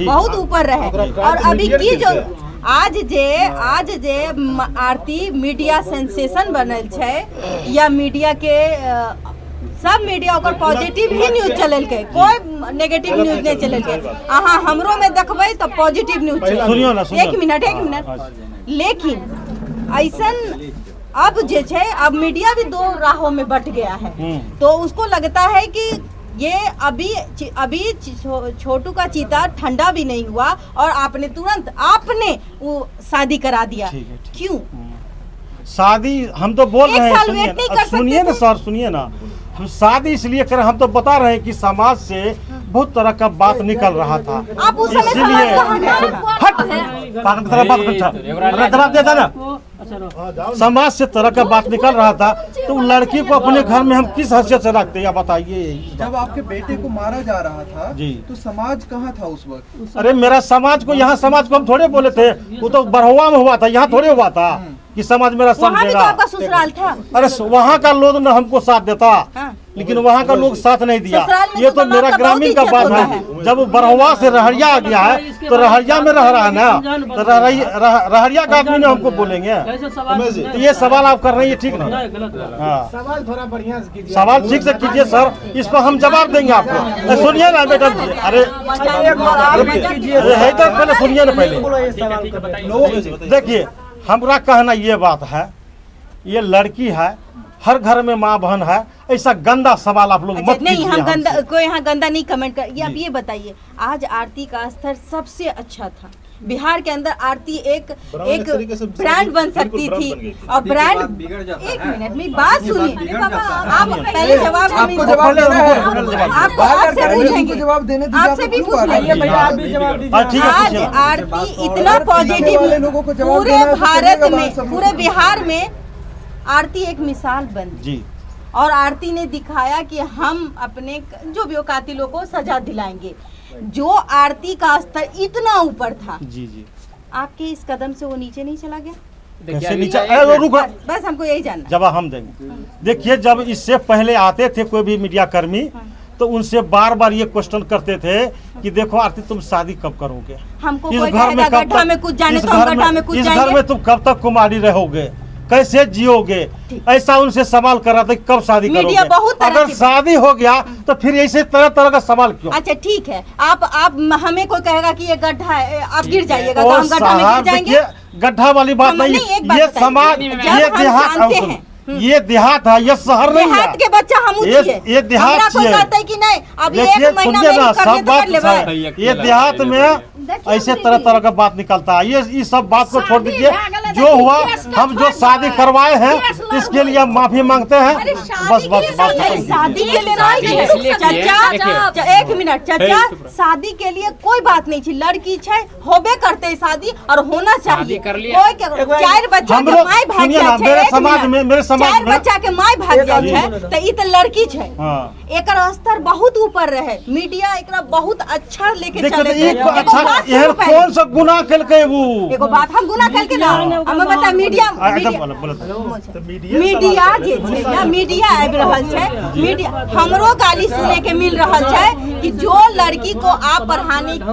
बहुत ऊपर रहे। और अभी की जो आज जे आरती मीडिया सेंसेशन बनल छे, या मीडिया के सब मीडिया ओकर पॉजिटिव ही न्यूज चलेलकै, कोई नेगेटिव न्यूज नहीं चलेलकै। अहाँ हमरो में देखबै तो पॉजिटिव न्यूज चलेलकै। एक मिनट, लेकिन ऐसन अब जे छे, अब मीडिया भी दो राहों में बट गया है, तो उसको लगता है कि ये अभी छोटू का चीता ठंडा भी नहीं हुआ और आपने तुरंत वो शादी करा दिया। क्यों शादी? हम तो बोल रहे हैं, सुनिए ना सर, सुनिए ना, हम शादी इसलिए करें, हम तो बता रहे हैं कि समाज से बहुत तरह का बात निकल रहा था, इसलिए जवाब देता ना, समाज से तरह का बात निकल रहा था, तो लड़की को अपने घर में हम किस हैसियत से रखते हैं बताइए। जब आपके बेटे को मारा जा रहा था जी, तो समाज कहाँ था उस वक्त? अरे मेरा समाज को, यहाँ समाज को हम थोड़े बोले थे, वो तो बरहुआ में हुआ था, यहाँ थोड़े हुआ था कि समाज मेरा समझेगा। आपका ससुराल था। अरे वहाँ का लोग न हमको साथ देता, लेकिन वहाँ का लोग साथ नहीं दिया। ये तो मेरा ग्रामीण का बात है। जब बरहुआ से रहरिया आ गया है तो रहरिया में रह रहा है ना, तो रहरिया का आदमी ने हमको बोलेंगे। तो ये सवाल आप कर रहे हैं, ठीक ना? हाँ, सवाल थोड़ा बढ़िया से कीजिए, सवाल ठीक से कीजिए सर, इस पर हम जवाब देंगे आपको। सुनिए ना बेटा, अरे है तो पहले सुनिए ना, पहले देखिए, हमारा कहना ये बात है, ये लड़की है, हर घर में माँ बहन है, ऐसा गंदा सवाल आप लोग मत नहीं, हम गंदा, कोई यहाँ गंदा नहीं कमेंट कर। ये अब ये बताइए, आज आरती का स्तर सबसे अच्छा था बिहार के अंदर, आरती एक ब्रांड बन सकती थी, और ब्रांड, एक मिनट में बात सुनिए, आप पहले जवाब, आपको जवाब देना है, आपसे पूछेंगे, आपसे भी पूछ लेंगे। आज आरती इतना पॉजिटिव, पूरे भारत में, पूरे बिहार में आरती एक मिसाल बन जी, और आरती ने दिखाया कि हम अपने जो भी कातिलों को सजा दिलाएंगे। जो आरती का स्तर इतना ऊपर था जी, आपके इस कदम से वो नीचे नहीं चला गया? कैसे नीचे? बस हमको यही जानना। जवाब हम देंगे। देखिए, जब इससे पहले आते थे कोई भी मीडिया कर्मी, तो उनसे बार बार ये क्वेश्चन करते थे कि देखो आरती तुम शादी कब करोगे, हमको इस घर में कूद जाने, तो हम गड्ढा में कूद जाएंगे, इस घर में तुम कब तक कुमारी रहोगे, कैसे जियोगे, ऐसा उनसे सवाल कर रहा था कि कब शादी मीडिया करोगे। बहुत तरह अगर की- शादी हो गया तो फिर ऐसे तरह तरह का सवाल क्यों? अच्छा ठीक है, आप हमें कोई कहेगा कि ये गड्ढा है, आप गिर जाइएगा तो और हम गड्ढा में गिर साहब जाएंगे। देखिए, गड्ढा वाली बात हम नहीं, नहीं, एक बात ये बताइए। समाज, जब ये हम देहात, जानते हैं, ये देहात है, ये शहर नहीं देहात के है। बच्चा हम ये उठिए, देहात हमरा कोई है। कहता है कि नहीं अभी देखिए, एक महीना सुनिए में ना, ही कर सब ले तो बात कर लेबै। ये देहात में ऐसे तरह तरह का बात निकलता है। ये सब बात को छोड़ दीजिए, जो हुआ हम जो शादी करवाए हैं इसके लिए हम माफी मांगते हैं। बस बस बात खत्म। शादी के लिए नहीं चाचा, एक मिनट चाचा, शादी के लिए कोई बात नहीं थी, लड़की छे होबे करते शादी और होना चाहिए। कोई चार बच्चा हम के लोग माय भाग सुनिए ना, जाए, मेरे एक समाज मिनट। में, मेरे समाज चार में बच्चा के माय भाग जाए जी। है तो ई तो लड़की छे। हाँ। एकर स्तर बहुत ऊपर रहे, मीडिया एकरा बहुत अच्छा लेके देखिए चले। तो एक अच्छा यह कौन सा गुनाह कलके वो? एगो बात हम गुनाह करके ना हम बता मीडिया मीडिया जे छै ना, मीडिया आबि रहल छै, मीडिया हमरो गाली सुने के मिल रहल छै कि जो लड़की को आप पढ़ाने, जो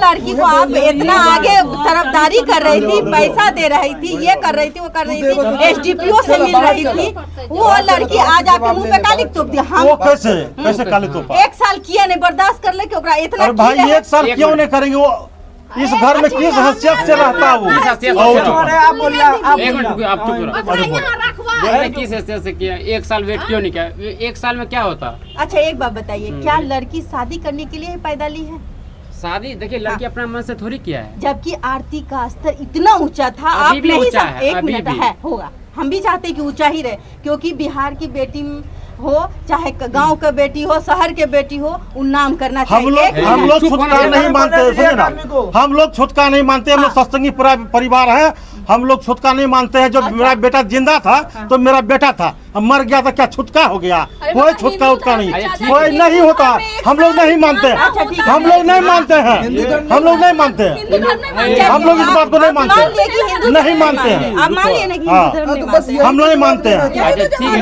लड़की को आप इतना आगे तरफदारी कर रही थी, पैसा दे रही थी, ये कर रही थी, वो कर रही थी, एसडीपीओ से मिल रही थी, वो लड़की आज आपके मुंह पे काली तोप दी। हम वो कैसे काली तोपा? एक साल किया नहीं बर्दाश्त कर ले कि ओकरा इतना। अरे भाई एक साल क्यों नहीं करेंगे? वो इस घर में किस हैसियत से रहता है वो? आप बोलिए, आप एक मिनट रुकिए, आप चुप रहो। किस हैसियत से किया? एक साल वेट क्यों नहीं किया? एक साल में क्या होता? अच्छा एक बात बताइए, क्या लड़की शादी करने के लिए ही पैदा ली है? शादी देखिए, लड़की अपना मन से थोड़ी किया है। जबकि आरती का स्तर इतना ऊंचा था, आप भी नहीं ऊंचा है, एक अभी मिनट भी। है होगा, हम भी चाहते हैं कि ऊंचा ही रहे, क्योंकि बिहार की बेटी हो चाहे गांव के बेटी हो, शहर के बेटी हो, उन नाम करना चाहिए। हम लोग छुटका नहीं मानते, सुनिए ना, हम लोग छुटका नहीं मानते, हम लोग सत्संगी परिवार है, हम लोग छुटका नहीं मानते हैं। जो मेरा बेटा जिंदा था तो मेरा बेटा था, अब मर गया तो क्या छुटका हो गया? कोई छुटका उटका नहीं, कोई नहीं होता। हम लोग नहीं मानते, हम लोग नहीं मानते हैं, हम लोग नहीं मानते हैं, हम लोग इस बात को नहीं मानते, नहीं मानते हैं, आप मान लिए ना कि हाँ, हिंदू धर्म नहीं मानते। हम लोग नहीं मानते हैं। ठीक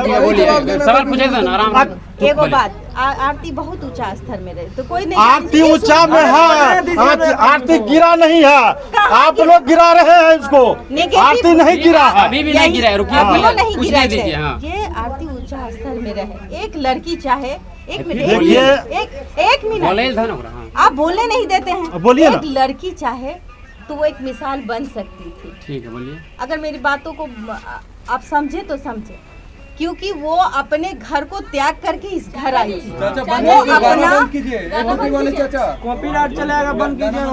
है, बोलिए, सवाल पूछे थे ना आराम। एगो बात, आरती बहुत ऊंचा स्तर में रहे तो कोई नहीं। आरती ऊंचा में है, आरती गिरा नहीं है, आप लोग गिरा रहे हैं इसको। आरती नहीं गिरा है, अभी भी नहीं गिरा है, रुकिए नहीं गिरा है। ये आरती ऊंचा स्तर में रहे, एक लड़की चाहे एक मिनट एक मिनट आप बोलने नहीं देते हैं। बोलिए ना। एक लड़की चाहे तो वो एक मिसाल बन सकती थी। ठीक है, बोलिए। अगर मेरी बातों को आप समझे तो समझे, क्योंकि वो अपने घर को त्याग करके इस घर आई थी। चाचा वो अपना कॉपीराइट चलेगा, बंद कीजिए।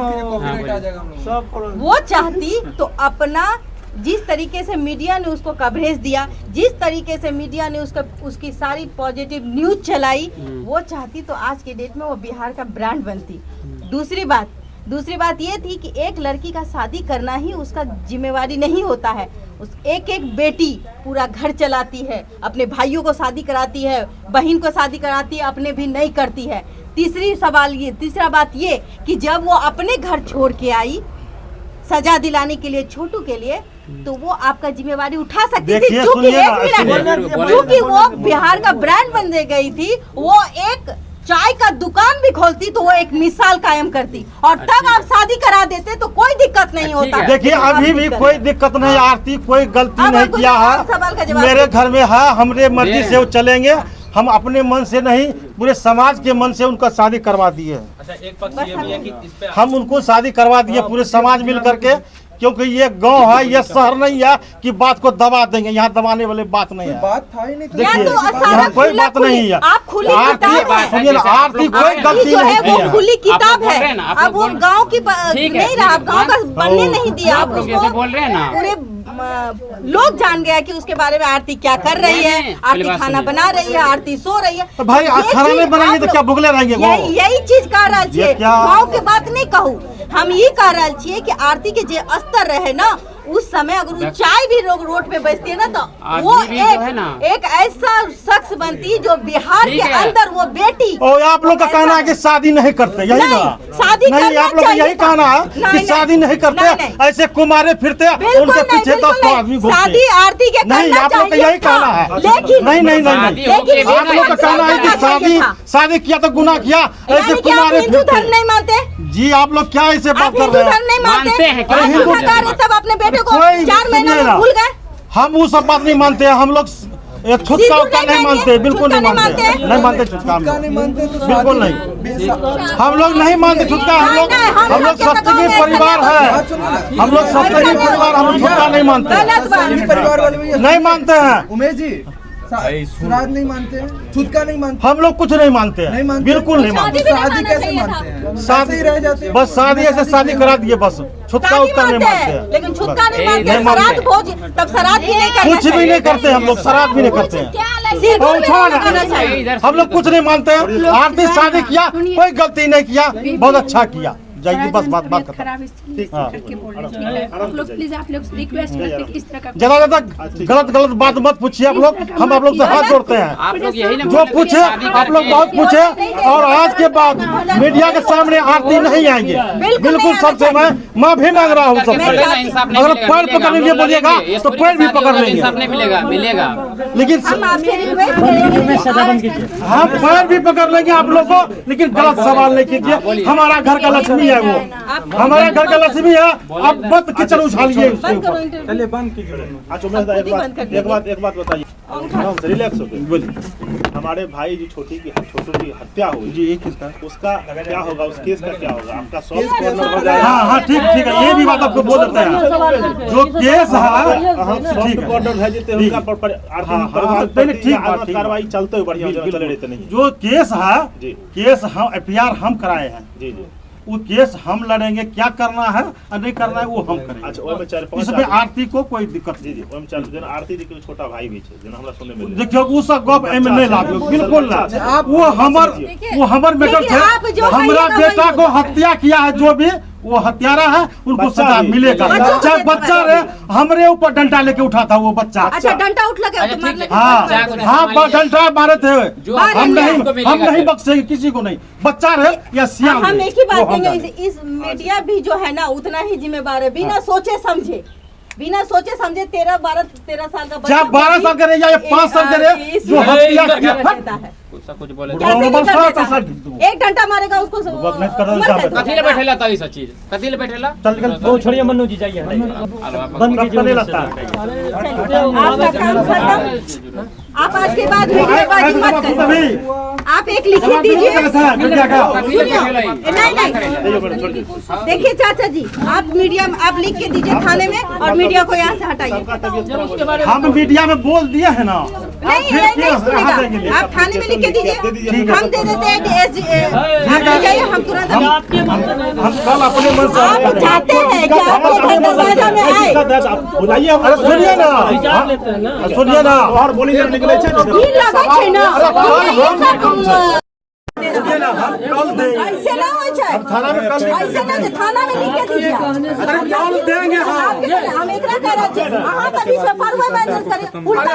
वो चाहती तो अपना जिस तरीके से मीडिया ने उसको कवरेज दिया, जिस तरीके से मीडिया ने उसकी सारी पॉजिटिव न्यूज चलाई, वो चाहती तो आज के डेट में वो बिहार का ब्रांड बनती। दूसरी बात ये थी कि एक लड़की का शादी करना ही उसका जिम्मेवारी नहीं होता है। उस एक बेटी पूरा घर चलाती है, अपने भाइयों को शादी कराती है, बहन को शादी कराती है, अपने भी नहीं करती है। तीसरा बात ये कि जब वो अपने घर छोड़ के आई सजा दिलाने के लिए छोटू के लिए, तो वो आपका जिम्मेवारी उठा सकती थी, क्योंकि वो बिहार का ब्रांड बन गई थी। वो एक चाय का दुकान भी खोलती तो वो एक मिसाल कायम करती, और तब आप शादी करा देते तो कोई दिक्कत नहीं होता। देखिए अभी भी कोई दिक्कत नहीं, आरती कोई गलती नहीं किया है, मेरे घर में है, हमरे मर्जी से वो चलेंगे, हम अपने मन से नहीं, पूरे समाज के मन से उनका शादी करवा दिए। अच्छा, एक पक्ष ये भी है कि इस पे हम उनको शादी करवा दिए पूरे समाज मिल करके, क्योंकि ये गांव है, ये शहर नहीं है कि बात को दबा देंगे। यहाँ दबाने वाली बात नहीं है, बात था ही नहीं। देखिए यहाँ कोई बात नहीं है। आरती कोई गलती नहीं की है, खुली किताब है। अब वो गांव की नहीं रहा, गांव का बनने नहीं दिया। आप लोग जैसे बोल रहे हैं ना, पूरे लोग जान गया कि उसके बारे में आरती क्या कर रही है, आरती खाना बना रही है, आरती सो रही है। तो भाई खाना नहीं बनाएंगे तो क्या भुगले रहेंगे? यही चीज कह रहा छे, गाँव के बात नहीं कहूँ, हम ये कह रहा छे कि आरती के जे स्तर रहे ना उस समय, अगर वो चाय भी लोग रोड पे बेचती है ना, तो वो एक ऐसा शख्स बनती जो बिहार के अंदर वो बेटी। और आप लोग का कहना है कि शादी नहीं करते, यही ना? शादी नहीं, आप लोग का यही कहना है कि शादी नहीं करते, ऐसे कुमारे फिरते, उनके पीछे 10 आदमी घूमते। शादी आरती के नहीं, आप लोग का यही कहना है। लेकिन नहीं, आप लोग का कहना है कि शादी किया तो गुनाह किया, ऐसे कुमारे हिंदू धर्म नहीं मानते जी? आप लोग क्या ऐसे बात कर रहे हैं? हिंदू धर्म नहीं मानते हैं, हिंदू सब अपने बेटे को कोई 4 महीना सुनिए में ना, भूल गए। हम वो सब बात नहीं मानते हैं। हम लोग छुटका उटका नहीं मानते, बिल्कुल नहीं मानते, नहीं मानते छुटका, बिल्कुल नहीं। हम लोग नहीं मानते छुटका। हम लोग सप्तगी परिवार है, हम लोग सप्तगी परिवार, हम लोग छुटका नहीं मानते, परिवार वाले नहीं मानते हैं। उमेश जी श्राद्ध नहीं मानते हैं, छुटका नहीं मानते, हम लोग कुछ नहीं मानते हैं, बिल्कुल नहीं मानते। शादी कैसे मानते हैं? शादी रह जाते हैं, बस शादी ऐसे शादी करा दिए, बस छुटका उटका नहीं मानते हैं। लेकिन छुटका नहीं मानते, श्राद्ध भोज तब श्राद्ध भी नहीं करते, कुछ भी नहीं करते हम लोग, श्राद्ध भी नहीं करते हैं। हम लोग कुछ नहीं मानते हैं। आरती शादी किया, कोई गलती नहीं किया, बहुत अच्छा किया, जाइए बस बात खराब करके बोल रहे हैं। आप लोग प्लीज, आप लोग रिक्वेस्ट करते हैं इस तरह का ज्यादा गलत बात मत पूछिए आप लोग, हम आप लोग से हाथ जोड़ते हैं। आप लोग यही ना जो पूछे आप लोग बहुत पूछे, और आज के बाद मीडिया के सामने आरती नहीं आएंगे, बिल्कुल सबसे मैं माफी मांग रहा हूँ सबसे। अगर पैर पकड़ लिए बोलिएगा तो पैर भी पकड़ लेंगे, नहीं मिलेगा, मिलेगा। लेकिन हम पैर भी पकड़ लेंगे आप लोग को, लेकिन गलत सवाल नहीं कीजिए। हमारा घर का लक्ष्मी है वो, हमारे घर का लक्ष्मी है, अब मत किचन उछालिए उसके ऊपर। चलिए बंद कीजिए। अच्छा एक बात बताइए, रिलैक्स होकर बोलिए। हमारे भाई जी छोटू की हत्या हुई जी, किसका, उसका क्या होगा, उस केस का क्या होगा? आपका सॉफ्ट कॉर्नर हो जाएगा। हाँ ठीक है, ये भी बात आपको बोल देते हैं। जो केस है सॉफ्ट कॉर्नर है जितने उनका कार्रवाई चलते हुए बढ़िया चले रहते नहीं। जो केस है, केस हम FIR हम कराए हैं जी जी, वो केस हम लड़ेंगे, क्या करना है और नहीं करना है वो हम करेंगे। अच्छा, इसमें आरती को कोई दिक्कत जी जी, आरती जी के छोटा भाई भी है, हमरा सुनने में देखियो वो सब गप एमे नहीं लागो, बिल्कुल ना। वो हमर बेटा थे, हमरा बेटा को हत्या किया है, जो भी वो हत्यारा है उनको सजा मिलेगा। चाहे बच्चा रहे, हमरे ऊपर डंडा लेके उठा था वो बच्चा। अच्छा डंडा उठ लगे, हाँ डंडा मारे थे, हम नहीं बख्शेंगे किसी को नहीं, बच्चा रहे या सियाम। हम एक ही बात कहेंगे, इस मीडिया भी जो है ना उतना ही जिम्मेवार है, बिना सोचे समझे 13 साल का बच्चा, 12 साल का रहे या 5 साल का रहे, जो हत्या किया है कुछ बोले एक घंटा मारेगा उसको। कथी बैठेला तभी सब चीज कथी बैठेला, तो छोड़िए मन्नू जी, जाइए बंद कीजिए। लगता है आपका काम खत्म, आप आज के बाद मीडियाबाजी मत करिए। आप एक लिखित दीजिए। नहीं देखिए चाचा जी, आप मीडिया आप लिख के दीजिए थाने में, और मीडिया को यहाँ से हटाइए। हम मीडिया में बोल दिए है ना, नहीं सुनेगा, आप थाने में लिख के दीजिए, हम दे देते हैं आप ले जाइए, हम तुरंत हम कल अपने मन से आप चाहते हैं कि आपके घर दरवाजा में आए। बुलाइए, सुनिए ना और बोलिए निकले लगे छै ना, ऐसे ना हो छै, थाना में कल ऐसे ना जे थाना में लिख के दीजिए। कल देंगे हम एकरा कह रहे छी, अहाँ तभी से परवे मैनेज करिए, उल्टा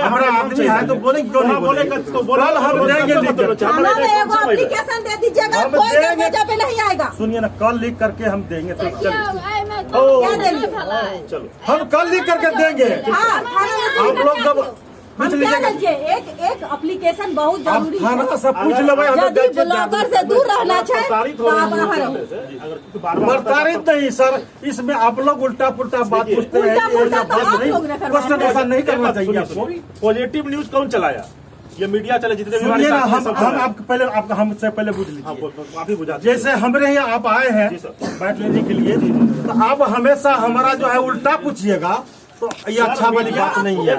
हमारा आदमी है तो बोलेंगे क्यों नहीं बोलेंगे, तो बोला हम देंगे। थाना में एगो एप्लीकेशन दे दीजिएगा, कोई दरवाजा पे नहीं आएगा। सुनिए ना, कल लिख करके हम देंगे, तो क्या देंगे? चलो हम कल लिख करके देंगे। आप लोग जब हम क्या लीजिए, एक एप्लीकेशन बहुत जरूरी है। थाना से पूछ लेबै, यदि ब्लॉगर से दूर रहना है तो आप बाहर रहो। प्रताड़ित नहीं सर, इसमें आप लोग उल्टा पुल्टा बात पूछते हैं, क्वेश्चन ऐसा नहीं करना चाहिए आपको। पॉजिटिव न्यूज कौन चलाया? ये मीडिया चले जितने भी सुनिए ना, हम आपको पहले हमसे पहले पूछ लीजिए, आप ही बुझा। जैसे हमरे यहाँ आप आए हैं बैठ लेने के लिए, तो आप हमेशा हमारा जो है उल्टा पूछिएगा, तो ये अच्छा वाली बात नहीं है।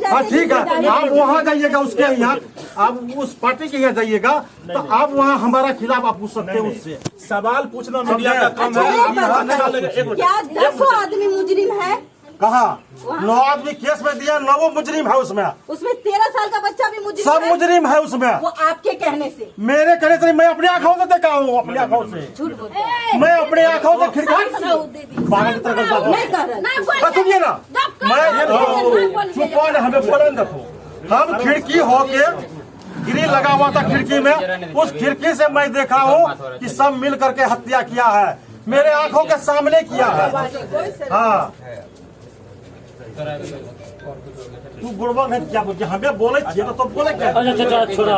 हाँ ठीक है, आप वहाँ जाइएगा उसके यहाँ, आप उस पार्टी के यहाँ जाइएगा, तो आप वहाँ हमारा खिलाफ आप पूछ सकते हैं उससे। सवाल पूछना मीडिया का काम है। क्या 10 आदमी मुजरिम है? कहा 9 आदमी केस में दिया, 9 मुजरिम है उसमें 13 साल का बच्चा भी मुजरिम सब मुजरिम है उसमें। वो आपके कहने से, मेरे कहने से, मैं अपनी आंखों से देखा हूँ, अपनी आंखों से मैं अपने आंखों से सुनिए ना, मैं चुप हमें बोलन रखो। हम खिड़की होके ग्रिल लगा हुआ था खिड़की में, उस खिड़की से मैं देखा हूँ कि सब मिल करके हत्या किया है, मेरे आंखों के सामने किया है। हाँ तू गुड़बा नहीं क्या बोलते, हमें बोले चाहिए तो बोले क्या। छोड़ा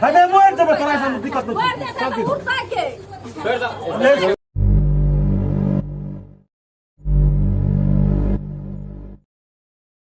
हमें मोड़ जब कराए दिक्कत नहीं। फिर